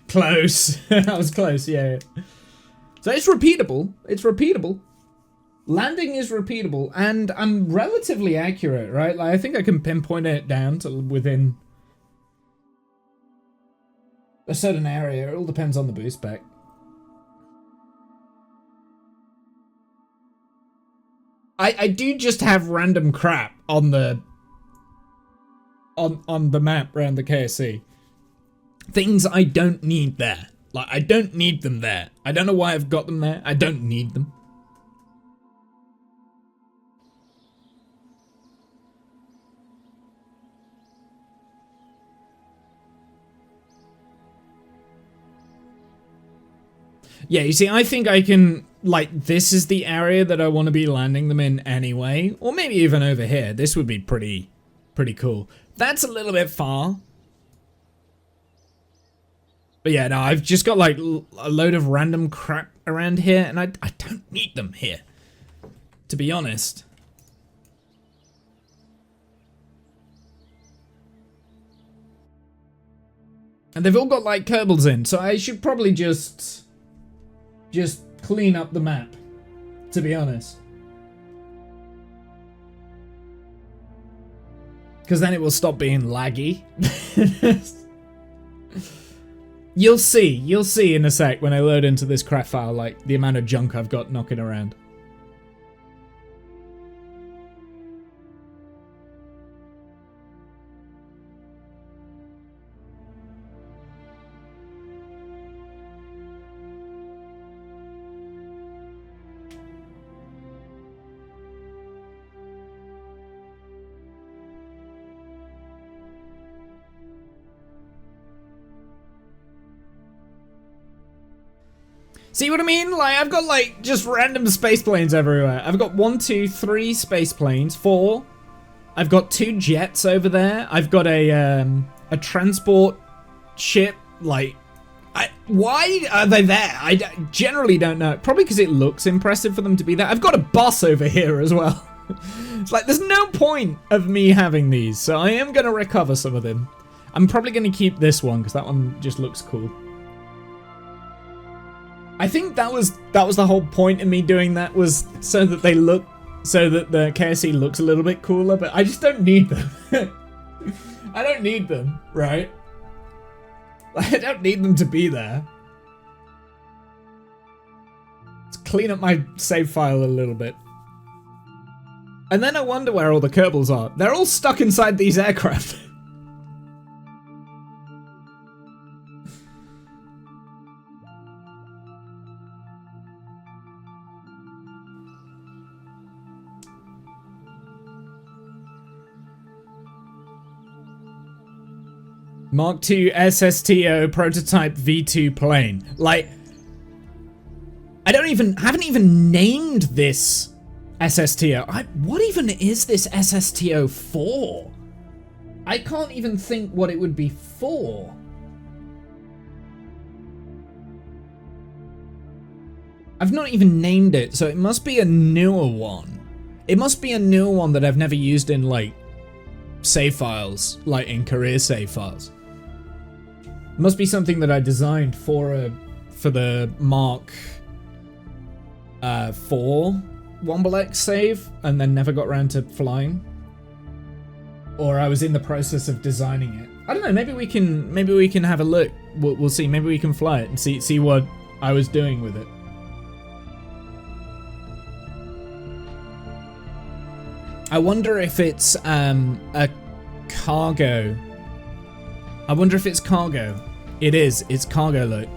Close. That was close, yeah. So it's repeatable. It's repeatable. Landing is repeatable, and I'm relatively accurate, right? Like, I think I can pinpoint it down to within a certain area. It all depends on the boost spec. I do just have random crap on the map around the KSC. Things I don't need there. Like, I don't need them there. I don't know why I've got them there. I don't need them. Yeah, you see, I think I can, like, this is the area that I want to be landing them in anyway. Or maybe even over here. This would be pretty cool. That's a little bit far. But yeah, no, I've just got, like, a load of random crap around here, and I don't need them here, to be honest. And they've all got, like, Kerbals in, so I should probably just clean up the map, to be honest. Because then it will stop being laggy. You'll see in a sec when I load into this crap file, like, the amount of junk I've got knocking around. See what I mean? Like, I've got, like, just random space planes everywhere. I've got 1, 2, 3 space planes, 4. I've got 2 jets over there. I've got a transport ship. Like, why are they there? I generally don't know. Probably because it looks impressive for them to be there. I've got a bus over here as well. It's like, there's no point of me having these, so I am going to recover some of them. I'm probably going to keep this one because that one just looks cool. I think that was the whole point of me doing that, was so that they look, so that the KSC looks a little bit cooler, but I just don't need them. I don't need them, right? I don't need them to be there. Let's clean up my save file a little bit. And then I wonder where all the Kerbals are. They're all stuck inside these aircraft. Mark II SSTO prototype V2 plane. Like, I haven't even named this SSTO. What even is this SSTO for? I can't even think what it would be for. I've not even named it, so it must be a newer one. It must be a newer one that I've never used in, like, save files, like in career save files. It must be something that I designed for the Mark 4 Womble X save and then never got around to flying. Or I was in the process of designing it. I don't know, maybe we can have a look. We'll see, maybe we can fly it and see what I was doing with it. I wonder if it's a cargo. I wonder if it's cargo. It is. It's cargo, look.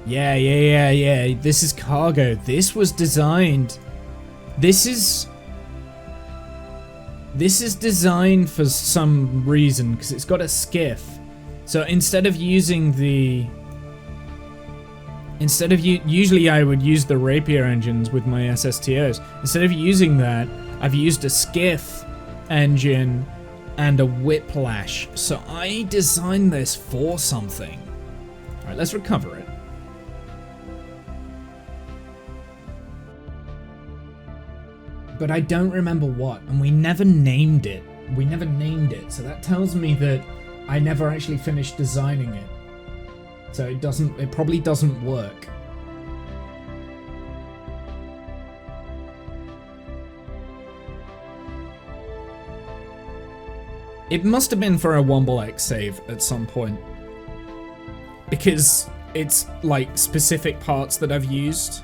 Yeah. This is cargo. This was designed. This is designed for some reason because it's got a skiff. So instead of using the... usually I would use the Rapier engines with my SSTOs. Instead of using that, I've used a skiff engine and a whiplash. So I designed this for something. Alright, let's recover it. but I don't remember what, and we never named it. We never named it, so that tells me that I never actually finished designing it. So it probably doesn't work. It must have been for a Womble X save at some point. Because it's like specific parts that I've used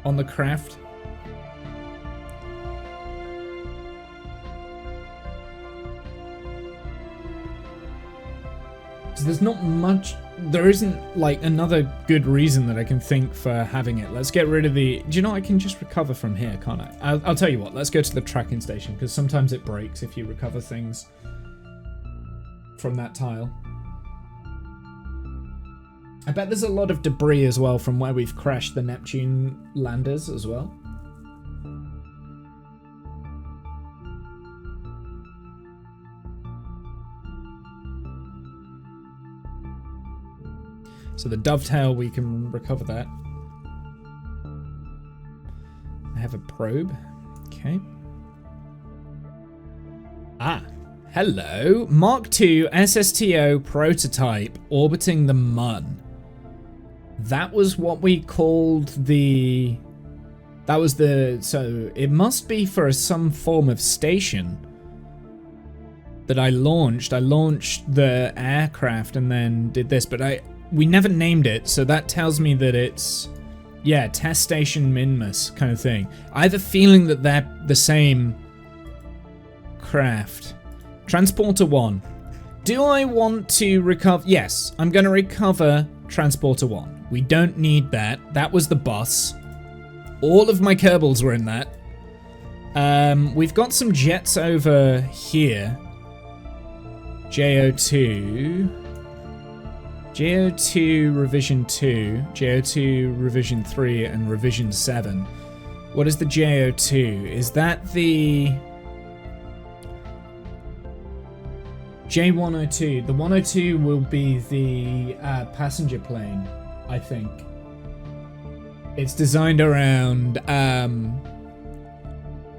on the craft. So there's not much, there isn't like another good reason that I can think for having it. Let's get rid of the, do you know I can just recover from here, can't I? I'll tell you what, let's go to the tracking station because sometimes it breaks if you recover things from that tile. I bet there's a lot of debris as well from where we've crashed the Neptune landers as well. So the dovetail, we can recover that. I have a probe. Okay. Ah, hello. Mark II SSTO prototype orbiting the Mun. That was what we called the... That was the... So it must be for some form of station that I launched. I launched the aircraft and then did this, but we never named it, so that tells me that it's... Yeah, test station Minmus kind of thing. I have a feeling that they're the same craft. Transporter 1. Do I want to recover... Yes, I'm going to recover Transporter 1. We don't need that. That was the bus. All of my Kerbals were in that. We've got some jets over here. JO2... JO2 Revision 2, JO2 Revision 3, and Revision 7. What is the JO2? Is that the... J102. The 102 will be the passenger plane, I think. It's designed around...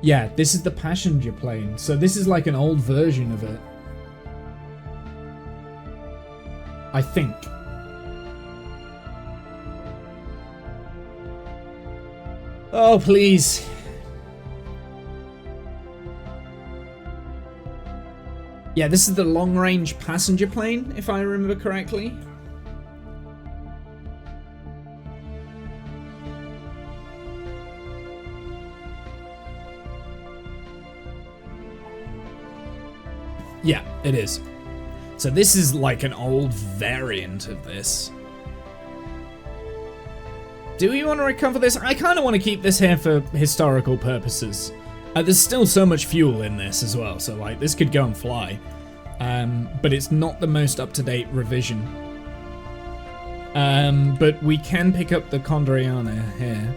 Yeah, this is the passenger plane. So this is like an old version of it. I think. Oh, please. Yeah, this is the long-range passenger plane, if I remember correctly. Yeah, it is. So this is like an old variant of this. Do we want to recover this? I kind of want to keep this here for historical purposes. There's still so much fuel in this as well, so like this could go and fly. But it's not the most up-to-date revision. But we can pick up the Condriana here.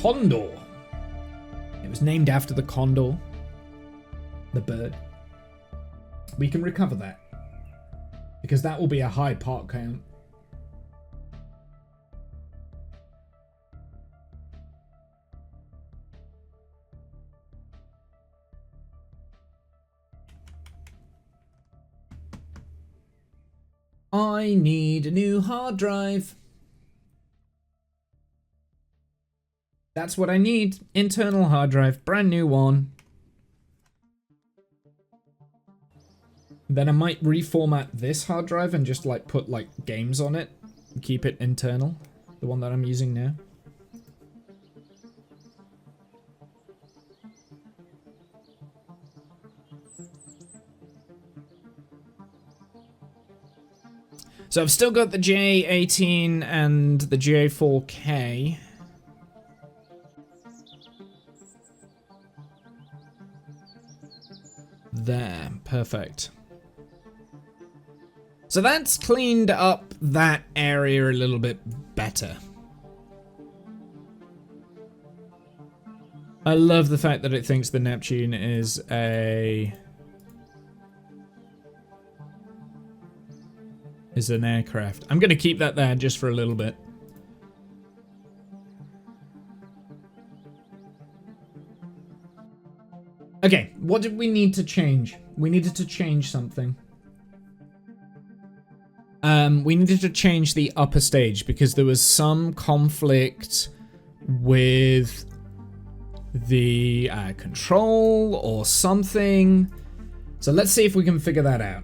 Condor. It was named after the condor. The bird. We can recover that. Because that will be a high part count. I need a new hard drive. That's what I need. Internal hard drive, brand new one. Then I might reformat this hard drive and just like put like games on it and keep it internal, the one that I'm using now. So I've still got the J18 and the J4K. There, perfect. So that's cleaned up that area a little bit better. I love the fact that it thinks the Neptune is a is an aircraft. I'm going to keep that there just for a little bit. Okay, what did we need to change? We needed to change something. We needed to change the upper stage because there was some conflict with the control or something. So let's see if we can figure that out.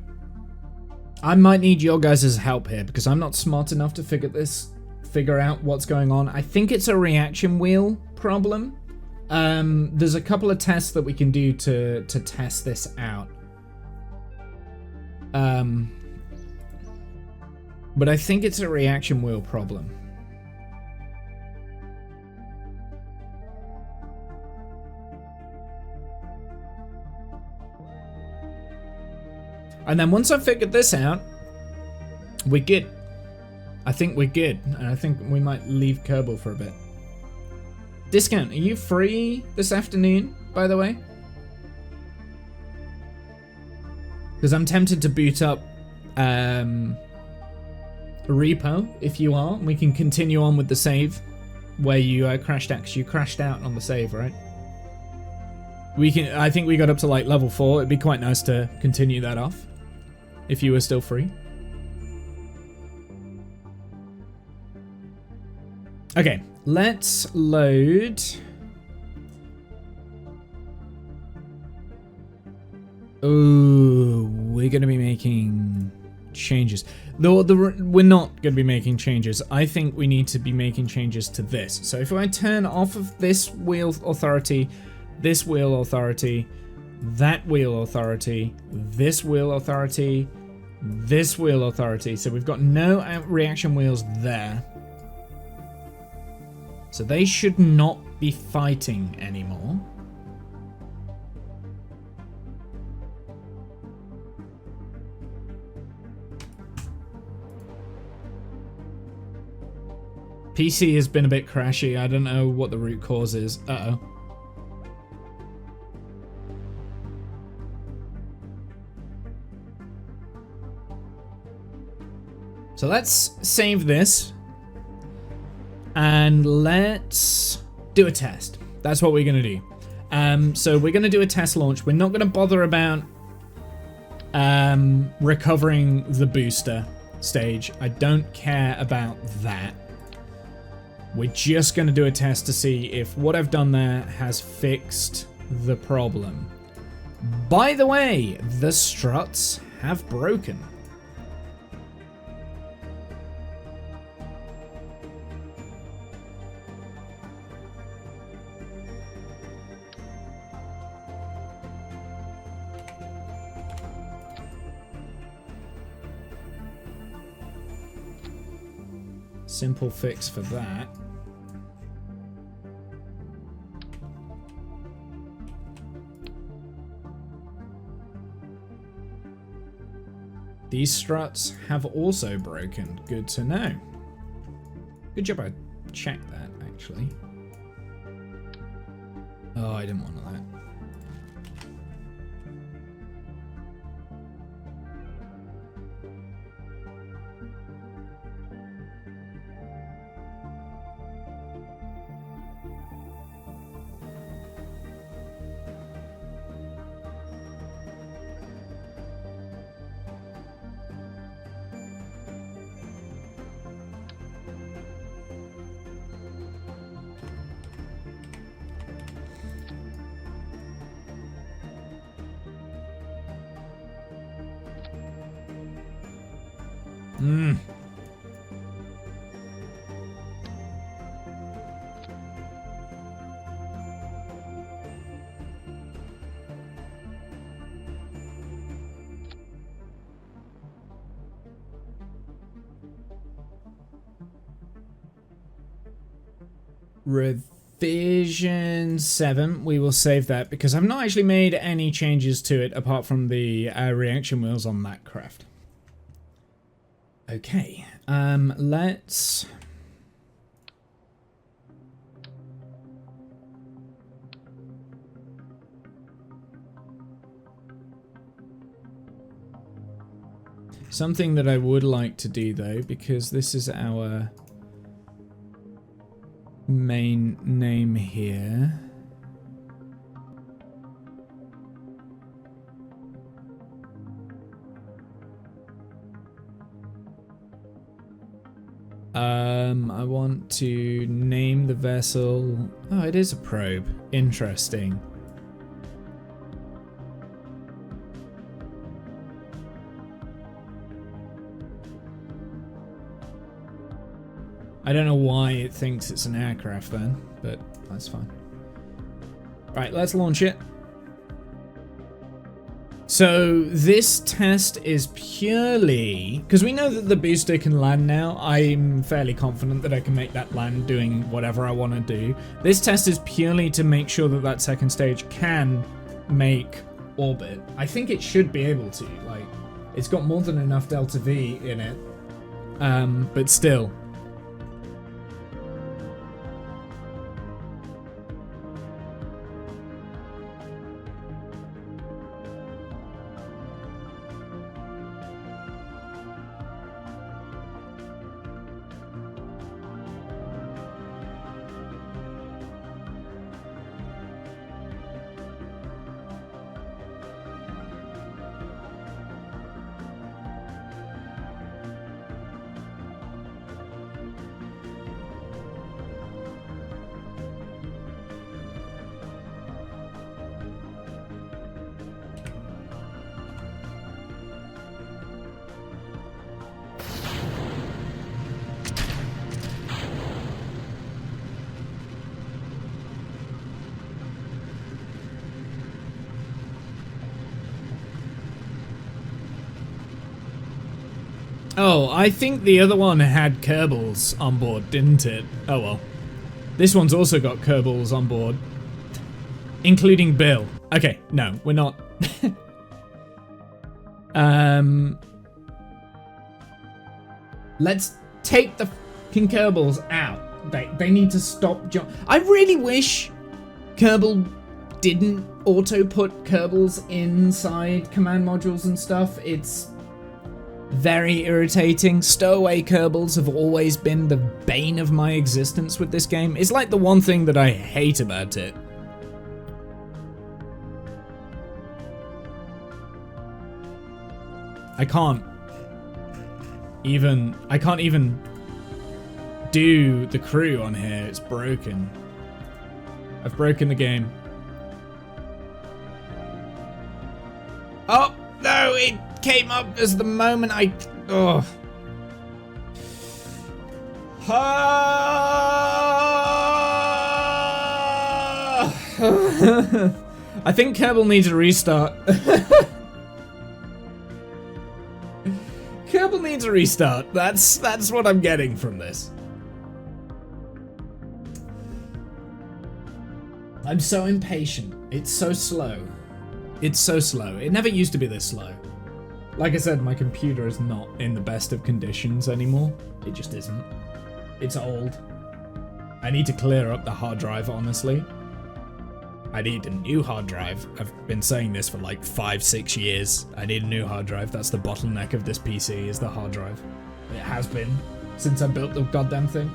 I might need your guys' help here because I'm not smart enough to figure out what's going on. I think it's a reaction wheel problem. There's a couple of tests that we can do to test this out. But I think it's a reaction wheel problem. And then once I've figured this out, we're good. I think we're good. And I think we might leave Kerbal for a bit. Discount, are you free this afternoon, by the way? Because I'm tempted to boot up repo, if you are. We can continue on with the save where you crashed out, because you crashed out on the save, right? I think we got up to like level 4. It'd be quite nice to continue that off if you were still free. Okay, let's load. Oh, we're going to be making changes. Though we're not going to be making changes. I think we need to be making changes to this. So if I turn off of this wheel authority, this wheel authority, that wheel authority, this wheel authority, this wheel authority. So we've got no reaction wheels there. So they should not be fighting anymore. PC has been a bit crashy. I don't know what the root cause is. Uh-oh. So let's save this. And let's do a test. That's what we're going to do. So we're going to do a test launch. We're not going to bother about recovering the booster stage. I don't care about that. We're just going to do a test to see if what I've done there has fixed the problem. By the way, the struts have broken. Simple fix for that. These struts have also broken. Good to know. Good job I checked that, actually. Oh, I didn't want that. Revision 7, we will save that because I've not actually made any changes to it apart from the reaction wheels on that craft. Okay, let's... Something that I would like to do though, because this is our main name here. I want to name the vessel. Oh, it is a probe. Interesting. I don't know why it thinks it's an aircraft then, but that's fine. Right, let's launch it. So this test is purely, because we know that the booster can land now. I'm fairly confident that I can make that land doing whatever I want to do. This test is purely to make sure that that second stage can make orbit. I think it should be able to. Like, it's got more than enough delta V in it, but still. Oh, I think the other one had Kerbals on board, didn't it? Oh well. This one's also got Kerbals on board. Including Bill. Okay, no, we're not. Let's take the fucking Kerbals out. They need to stop I really wish Kerbal didn't auto-put Kerbals inside command modules and stuff. It's very irritating. Stowaway Kerbals have always been the bane of my existence with this game. It's like the one thing that I hate about it. I can't even do the crew on here. It's broken. I've broken the game. Oh, no, it came up as the moment I... Oh. I think Kerbal needs a restart. Kerbal needs a restart. That's what I'm getting from this. I'm so impatient. It's so slow. It's so slow. It never used to be this slow. Like I said, my computer is not in the best of conditions anymore. It just isn't. It's old. I need to clear up the hard drive, honestly. I need a new hard drive. I've been saying this for like 5-6 years. I need a new hard drive. That's the bottleneck of this PC, is the hard drive. It has been since I built the goddamn thing.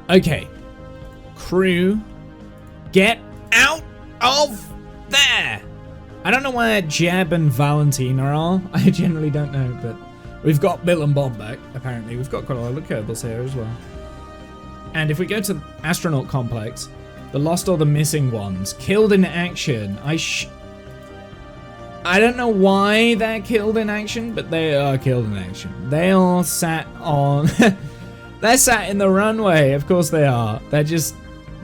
Okay. Crew, get out of there! I don't know where Jeb and Valentina are. I generally don't know, but we've got Bill and Bob back, apparently. We've got quite a lot of Kerbals here as well. And if we go to Astronaut Complex, the lost or the missing ones, killed in action. I don't know why they're killed in action, but they are killed in action. They are sat on... They're sat in the runway. Of course they are. They're just...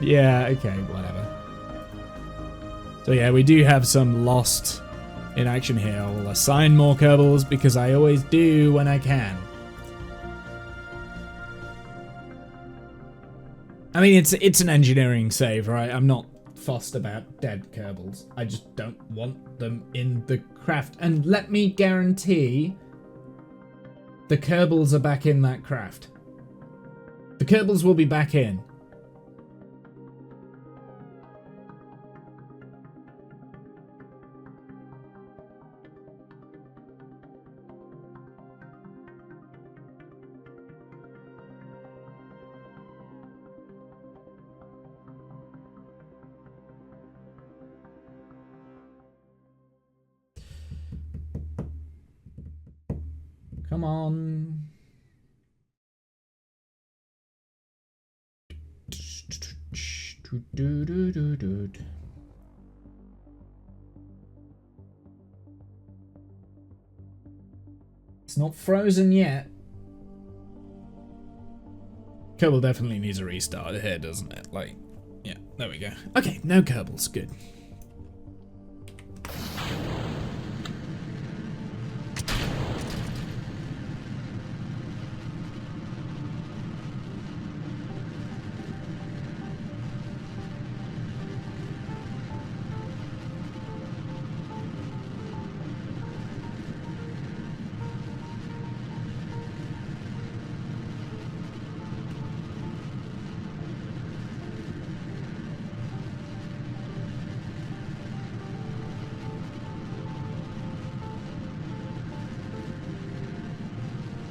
Yeah, okay, whatever. So yeah, we do have some lost in action here. I will assign more Kerbals because I always do when I can. I mean, it's an engineering save, right? I'm not fussed about dead Kerbals. I just don't want them in the craft. And let me guarantee The Kerbals are back in that craft. The Kerbals will be back in. Come on. It's not frozen yet. Kerbal definitely needs a restart here, doesn't it? Like, yeah, there we go. Okay, no Kerbals, good.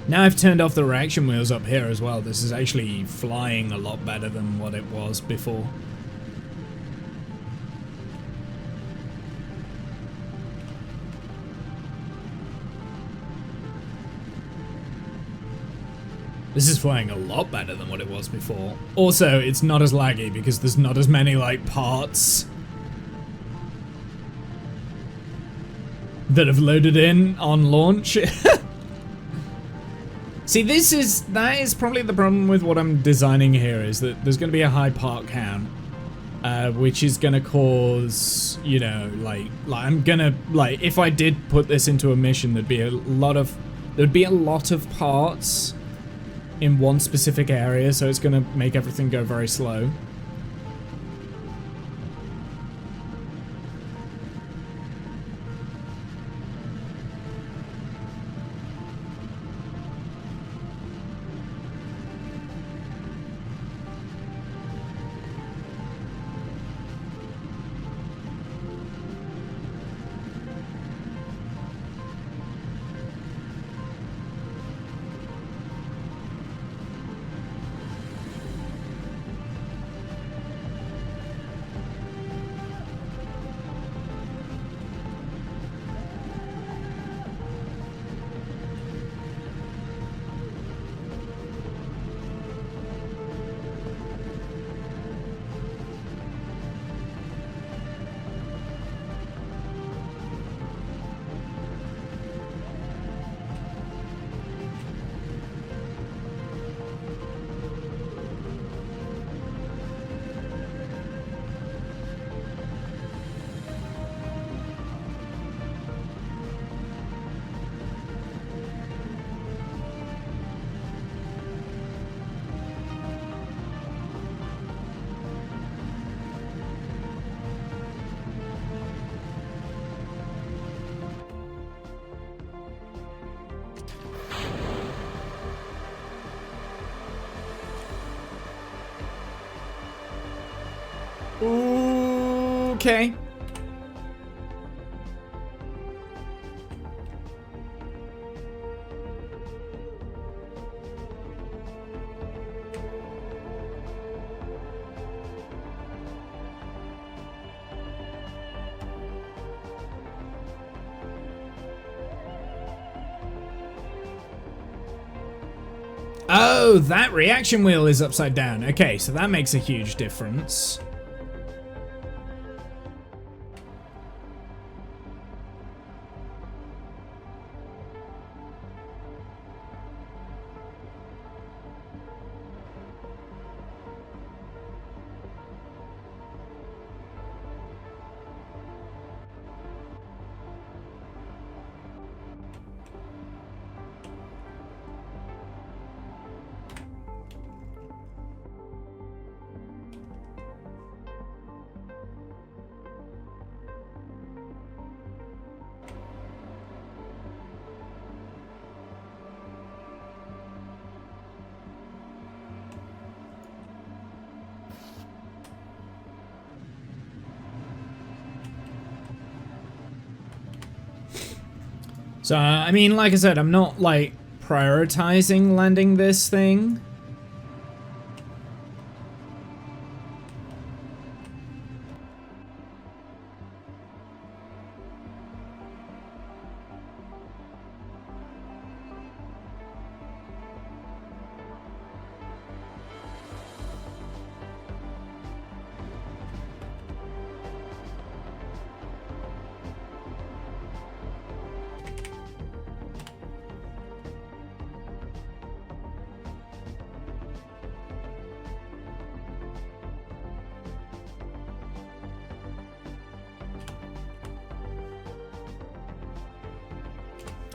Now I've turned off the reaction wheels up here as well. This is actually flying a lot better than what it was before. This is flying a lot better than what it was before. Also, it's not as laggy because there's not as many, like, parts that have loaded in on launch. See, that is probably the problem with what I'm designing here, is that there's going to be a high part count, which is going to cause, you know, like I'm gonna, like, if I did put this into a mission, there'd be a lot of parts in one specific area, so it's going to make everything go very slow. Okay. Oh, that reaction wheel is upside down. Okay, so that makes a huge difference. So, I mean, like I said, I'm not, like, prioritizing landing this thing.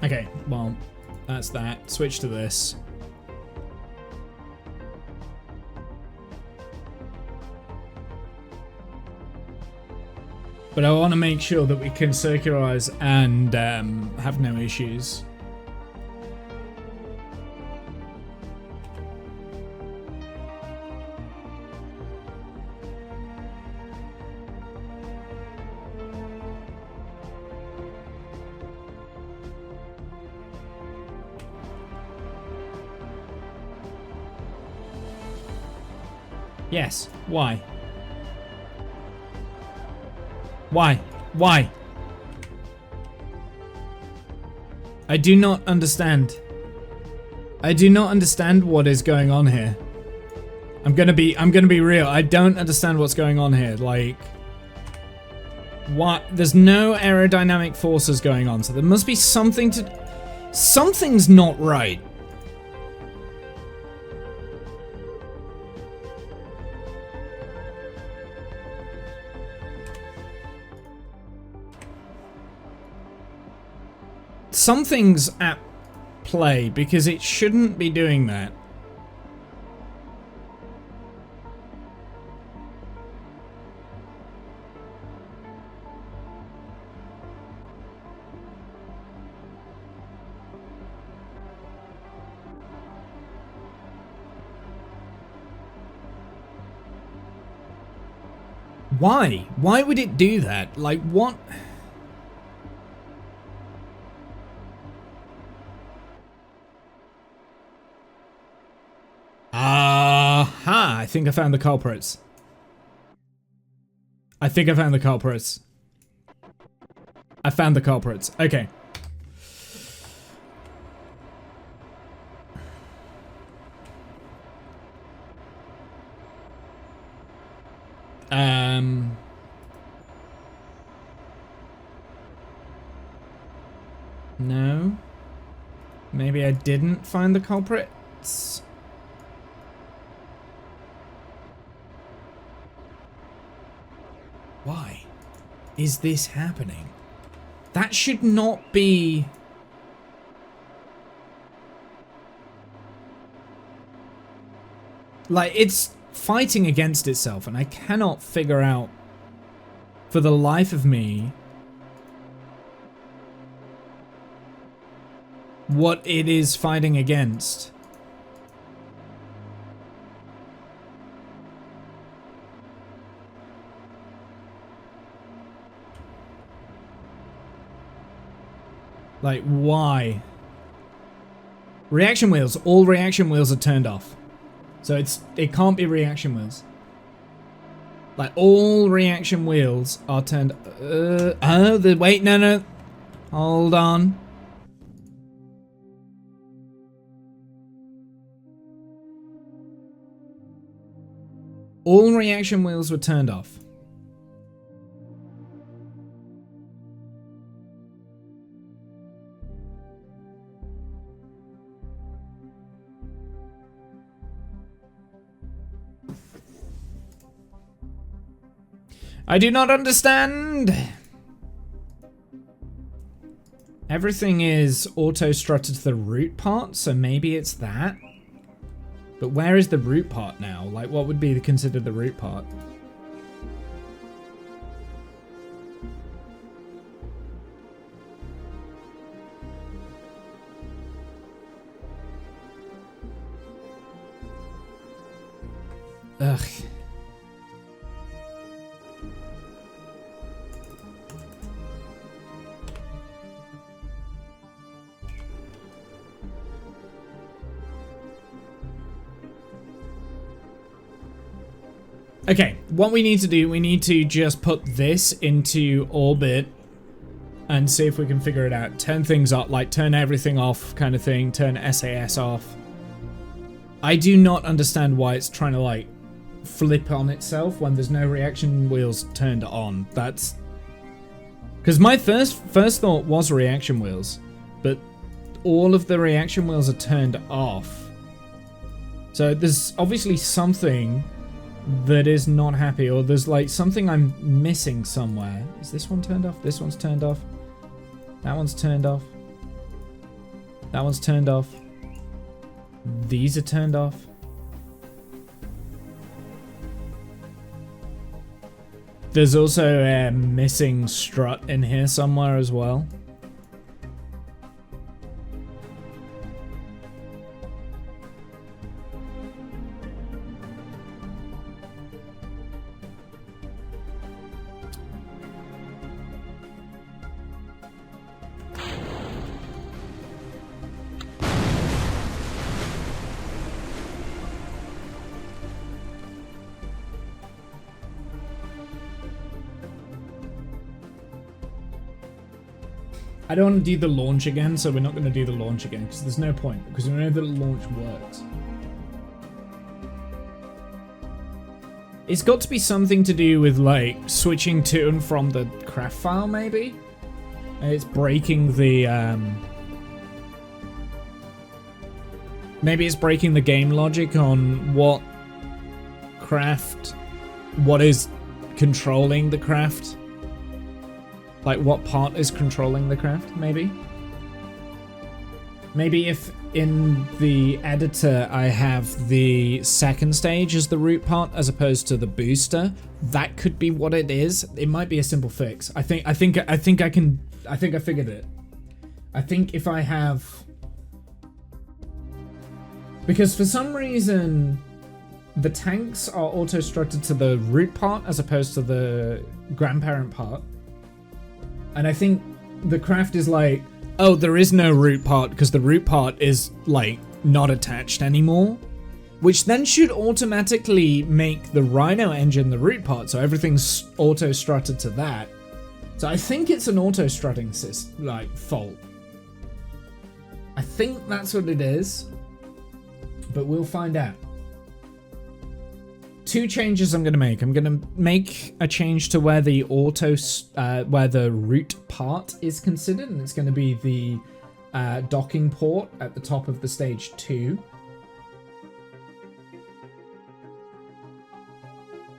Okay, well, that's that. Switch to this. But I want to make sure that we can circularize and have no issues. Yes. Why? Why? Why? I do not understand. I do not understand what is going on here. I'm gonna be real. I don't understand what's going on here. Like, what? There's no aerodynamic forces going on, so there must be something to. Something's not right. Something's at play because it shouldn't be doing that. Why? Why would it do that? Like, what? Aha! I think I found the culprits. I think I found the culprits. I found the culprits. Okay. No. Maybe I didn't find the culprits. Why is this happening? That should not be. Like, it's fighting against itself, and I cannot figure out for the life of me what it is fighting against. Like, why? Reaction wheels. All reaction wheels are turned off. So it can't be reaction wheels. Like, all reaction wheels are turned... wait, no. Hold on. All reaction wheels were turned off. I do not understand. Everything is auto-strutted to the root part, so maybe it's that. But where is the root part now? Like, what would be considered the root part? Ugh. Okay, what we need to do, we need to just put this into orbit and see if we can figure it out. Turn things up, like turn everything off kind of thing. Turn SAS off. I do not understand why it's trying to like flip on itself when there's no reaction wheels turned on. That's because my first thought was reaction wheels, but all of the reaction wheels are turned off. So there's obviously something that is not happy, or there's like something I'm missing somewhere. Is this one turned off? This one's turned off. That one's turned off. That one's turned off. These are turned off. There's also a missing strut in here somewhere as well. I don't want to do the launch again, so we're not going to do the launch again, because there's no point, because we know that the launch works. It's got to be something to do with, like, switching to and from the craft file, maybe? It's breaking the, maybe it's breaking the game logic on what is controlling the craft. Like, what part is controlling the craft, maybe? Maybe if in the editor I have the second stage as the root part as opposed to the booster, that could be what it is. It might be a simple fix. I think I figured it. I think if I have... Because for some reason, the tanks are auto-strutted to the root part as opposed to the grandparent part. And I think the craft is like, oh, there is no root part because the root part is, like, not attached anymore. Which then should automatically make the Rhino engine the root part, so everything's auto-strutted to that. So I think it's an auto-strutting fault. I think that's what it is, but we'll find out. Two changes I'm going to make. I'm going to make a change to where the where the root part is considered, and it's going to be the docking port at the top of the stage 2.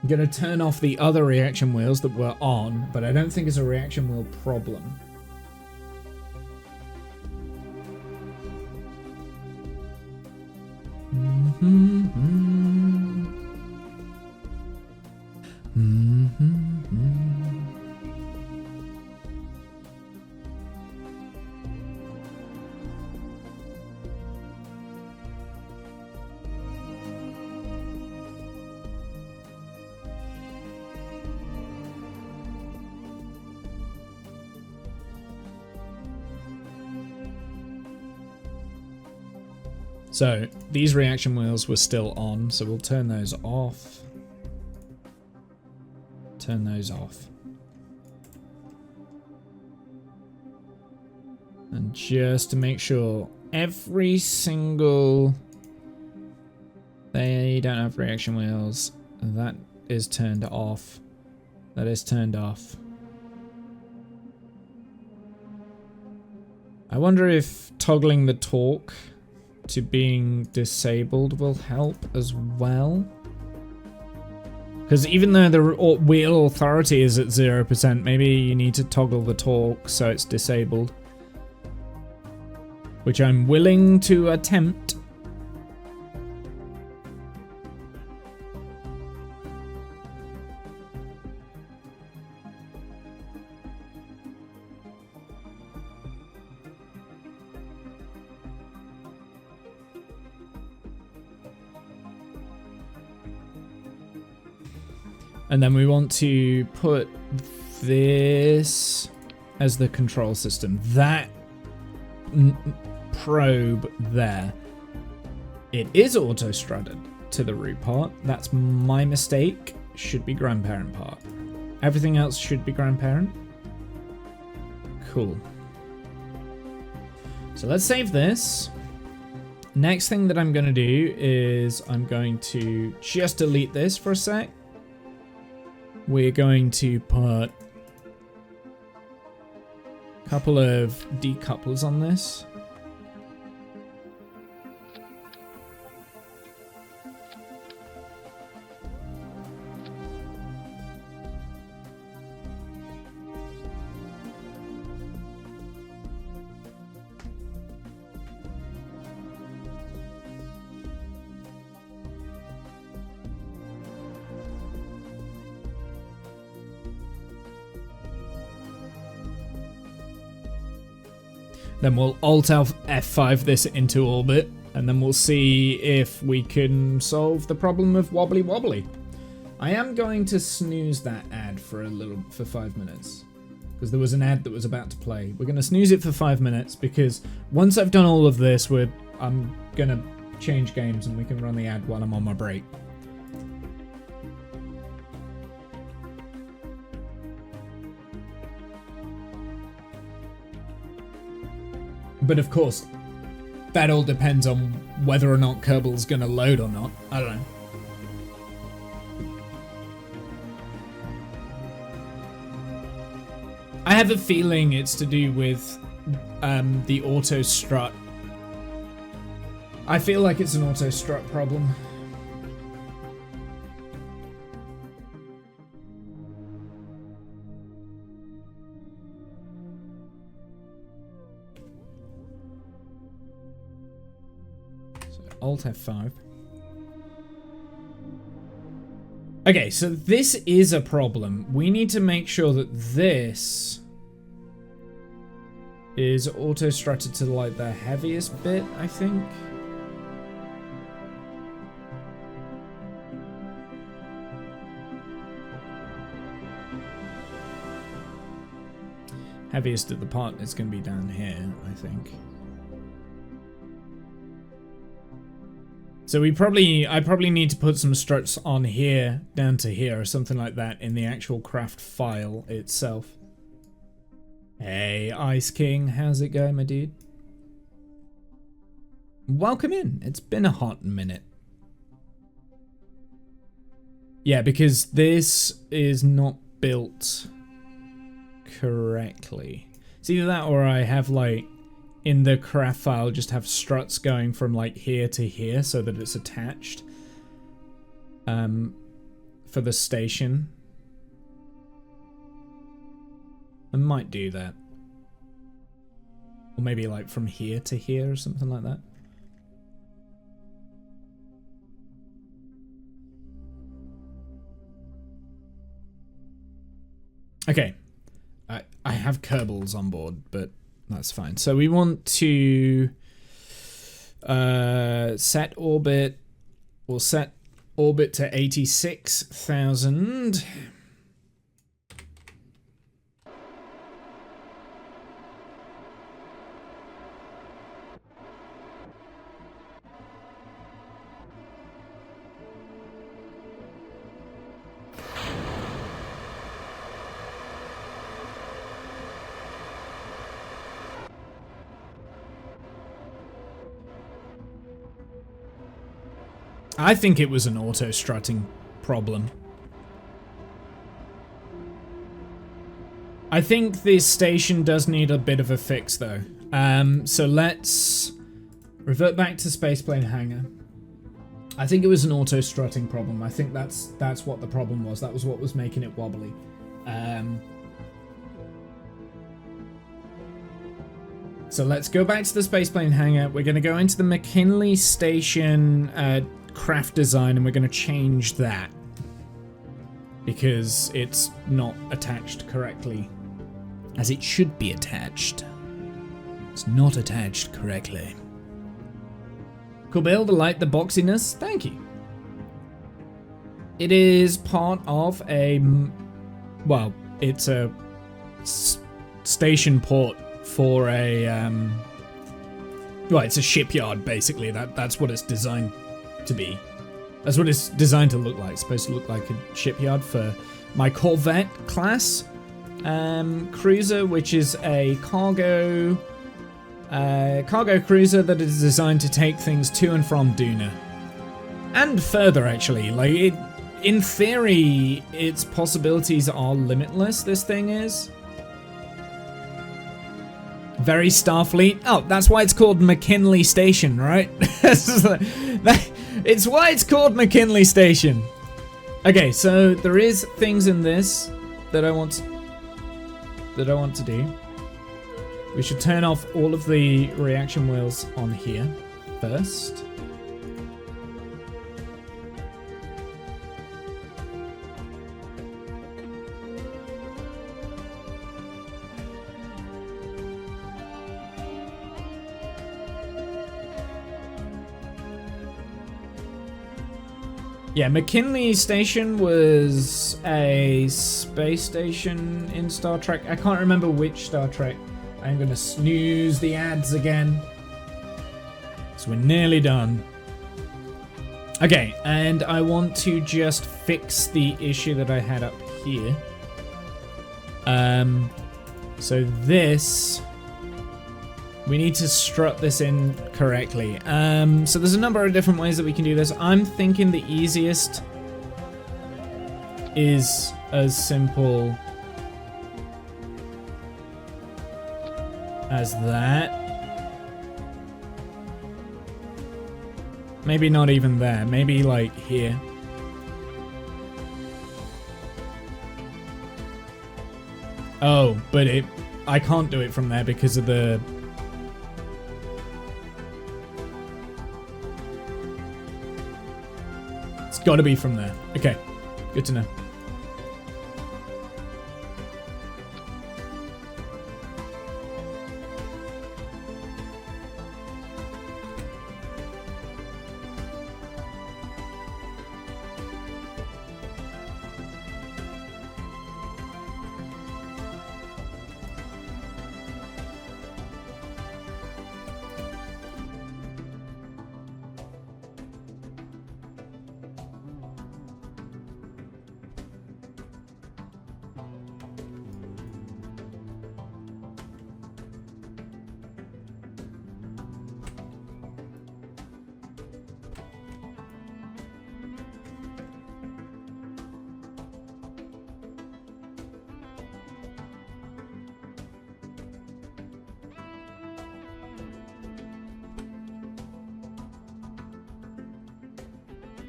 I'm going to turn off the other reaction wheels that were on, but I don't think it's a reaction wheel problem. So these reaction wheels were still on, so we'll turn those off. Turn those off. And just to make sure every single... They don't have reaction wheels. That is turned off. That is turned off. I wonder if toggling the torque to being disabled will help as well. Because even though the wheel authority is at 0%, maybe you need to toggle the torque so it's disabled. Which I'm willing to attempt. And then we want to put this as the control system. That probe there. It is auto-strutted to the root part. That's my mistake. should be grandparent part. Everything else should be grandparent. Cool. So let's save this. Next thing that I'm going to do is I'm going to just delete this for a sec. We're going to put a couple of decouplers on this. Then we'll Alt F5 this into orbit, and then we'll see if we can solve the problem of wobbly wobbly. I am going to snooze that ad for 5 minutes, because there was an ad that was about to play. We're going to snooze it for 5 minutes, because once I've done all of this, I'm going to change games and we can run the ad while I'm on my break. But of course, that all depends on whether or not Kerbal's gonna load or not. I don't know. I have a feeling it's to do with the auto strut. I feel like it's an auto strut problem. Alt F5. Okay, so this is a problem. We need to make sure that this is auto-strutted to like the heaviest bit, I think. Heaviest of the part is going to be down here, I think. So I probably need to put some struts on here, down to here, or something like that in the actual craft file itself. Hey, Ice King, how's it going, my dude? Welcome in. It's been a hot minute. Yeah, because this is not built correctly. It's either that or I have like in the craft file just have struts going from like here to here so that it's attached for the station. I might do that. Or maybe like from here to here or something like that. Okay. I have Kerbals on board, but that's fine. So we want to set orbit. We'll set orbit to 86,000. I think it was an auto-strutting problem. I think this station does need a bit of a fix, though. So let's revert back to Spaceplane Hangar. I think it was an auto-strutting problem. I think that's what the problem was. That was what was making it wobbly. So let's go back to the Spaceplane Hangar. We're going to go into the McKinley Station craft design and we're going to change that because it's not attached correctly as it should be attached. It's not attached correctly. Kerbal, to light the boxiness. Thank you. It is part of a, well, it's a station port for a well, it's a shipyard basically. That's what it's designed to be. That's what it's designed to look like. It's supposed to look like a shipyard for my Corvette class cruiser, which is a cargo cruiser that is designed to take things to and from Duna. And further, actually. Like, in theory, its possibilities are limitless, this thing is. Very Starfleet. Oh, that's why it's called McKinley Station, right? It's why it's called McKinley Station. Okay, so there is things in this that I want to do. We should turn off all of the reaction wheels on here first. Yeah, McKinley Station was a space station in Star Trek. I can't remember which Star Trek. I'm gonna snooze the ads again. So we're nearly done. Okay, and I want to just fix the issue that I had up here. So this... we need to strut this in correctly. So there's a number of different ways that we can do this. I'm thinking the easiest is as simple as that. Maybe not even there. Maybe like here. Oh, but I can't do it from there because of the... it's got to be from there. Okay, good to know.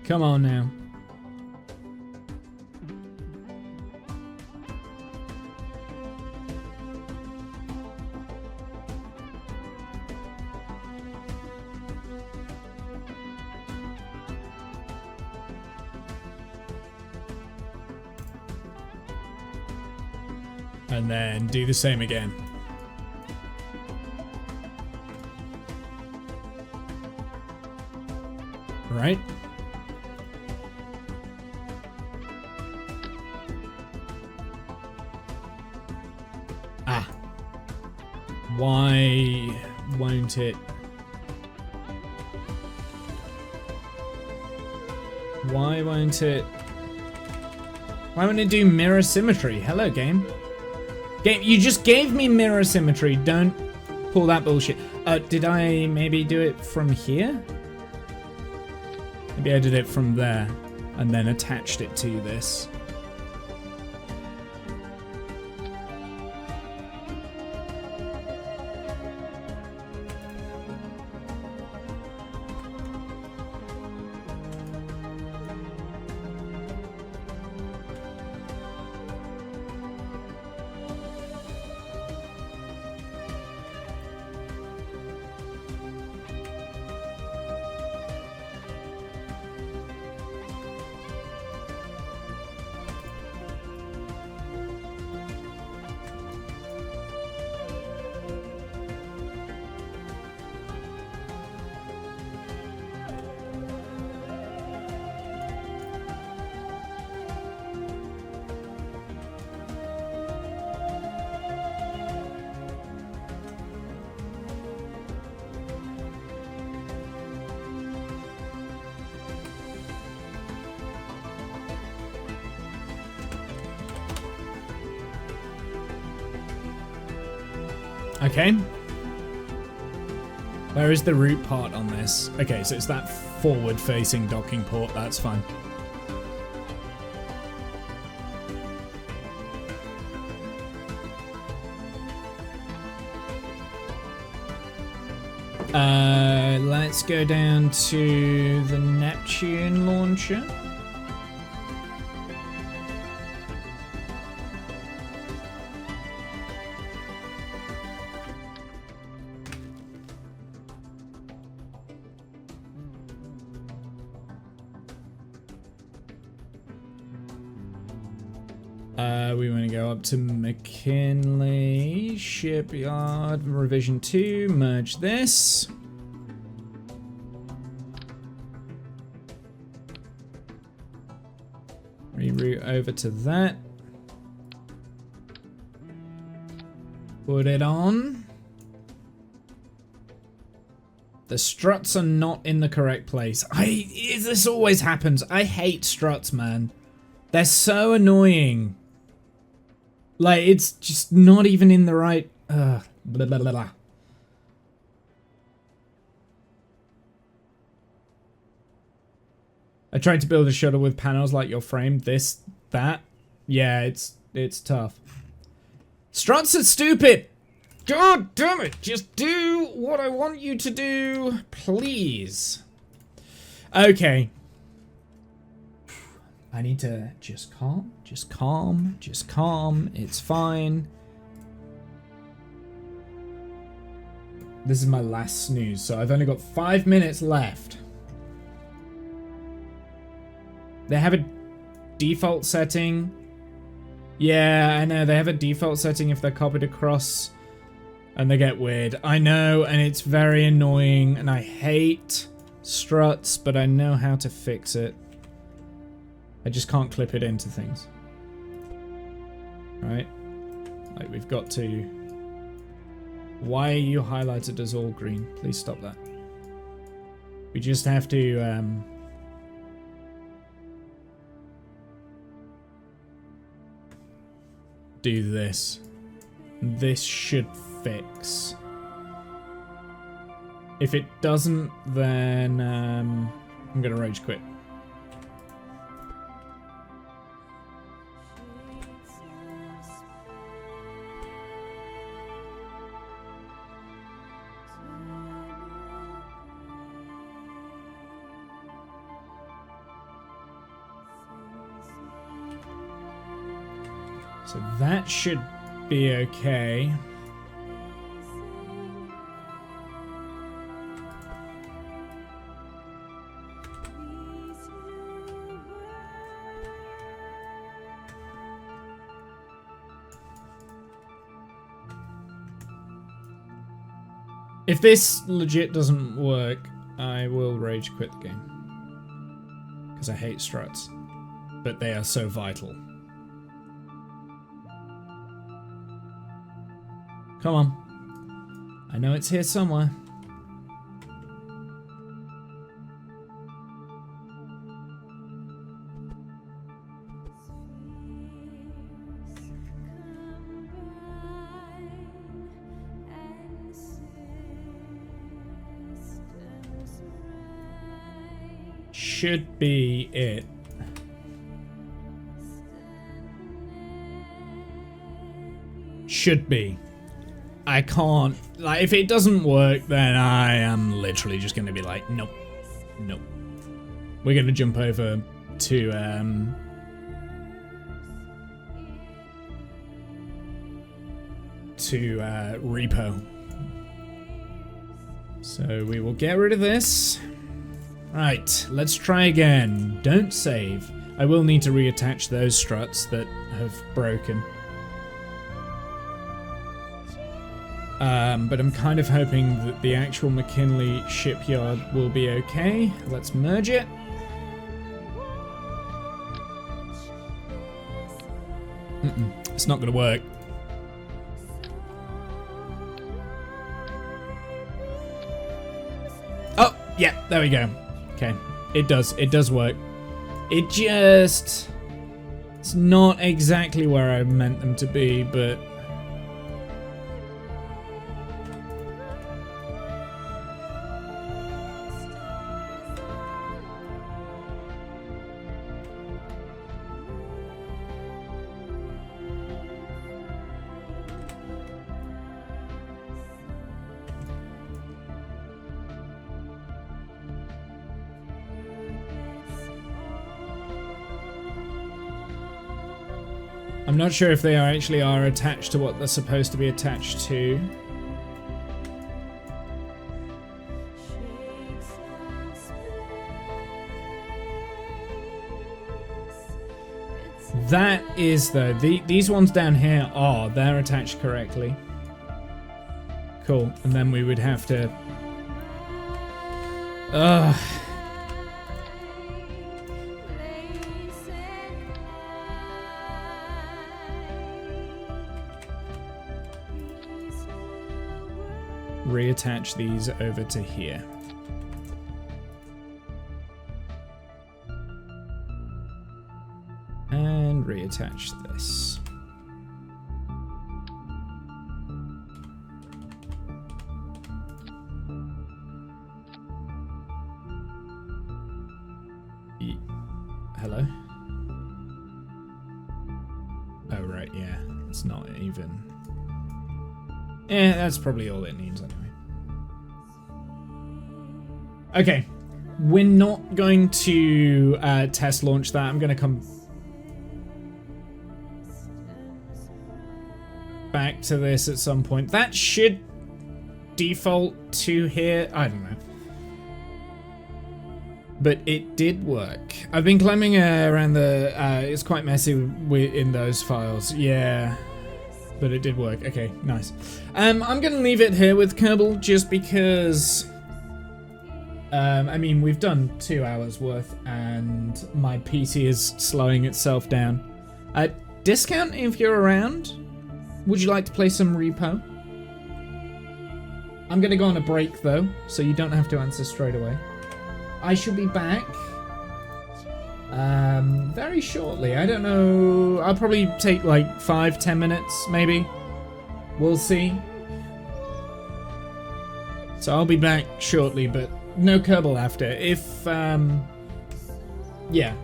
Come on now. And then do the same again. Right? Why won't it? Why won't it? Why won't it do mirror symmetry? Hello, game. Game, you just gave me mirror symmetry. Don't pull that bullshit. Did I maybe do it from here? Maybe I did it from there and then attached it to this. Okay. Where is the root part on this? Okay, so it's that forward-facing docking port. That's fine. Let's go down to the Neptune launcher. We want to go up to McKinley Shipyard, revision 2, merge this. Reroute over to that. Put it on. The struts are not in the correct place. This always happens. I hate struts, man. They're so annoying. Like, it's just not even in the right... blah, blah, blah, blah. I tried to build a shuttle with panels like your frame. This, that. Yeah, it's tough. Struts are stupid! God damn it! Just do what I want you to do, please. Okay. I need to just calm, just calm, just calm. It's fine. This is my last snooze, so I've only got 5 minutes left. They have a default setting. Yeah, I know. They have a default setting if they're copied across and they get weird. I know, and it's very annoying, and I hate struts, but I know how to fix it. I just can't clip it into things. Right? Like, we've got to... Why are you highlighted as all green? Please stop that. We just have to... do this. This should fix. If it doesn't, then I'm gonna rage quit. So that should be okay. If this legit doesn't work, I will rage quit the game. Because I hate struts. But they are so vital. Come on. I know it's here somewhere. Should be it. Should be. I can't, like, if it doesn't work, then I am literally just going to be like, nope, nope. We're going to jump over to, repo. So we will get rid of this. Right, let's try again. Don't save. I will need to reattach those struts that have broken. But I'm kind of hoping that the actual McKinley shipyard will be okay. Let's merge it. It's not going to work. Oh, yeah, there we go. Okay, it does work. It just... It's not exactly where I meant them to be, but... I'm not sure if they actually are attached to what they're supposed to be attached to. That is, though, these ones down here are, they're attached correctly. Cool, and then we would have to... reattach these over to here. And reattach this. Hello? Oh, right, yeah. It's not even... that's probably all it needs anyway. Okay. We're not going to test launch that. I'm going to come back to this at some point. That should default to here. I don't know. But it did work. I've been climbing around the... it's quite messy in those files. Yeah. But it did work. Okay, nice. I'm going to leave it here with Kerbal just because... I mean, we've done 2 hours worth and my PC is slowing itself down. Discount if you're around. Would you like to play some Repo? I'm going to go on a break though, so you don't have to answer straight away. I shall be back very shortly. I don't know. I'll probably take like 5-10 minutes, maybe. We'll see. So I'll be back shortly, but no Kerbal after. If yeah,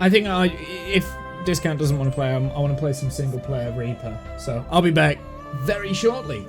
I think if Discount doesn't want to play, I want to play some single player Reaper. So I'll be back very shortly.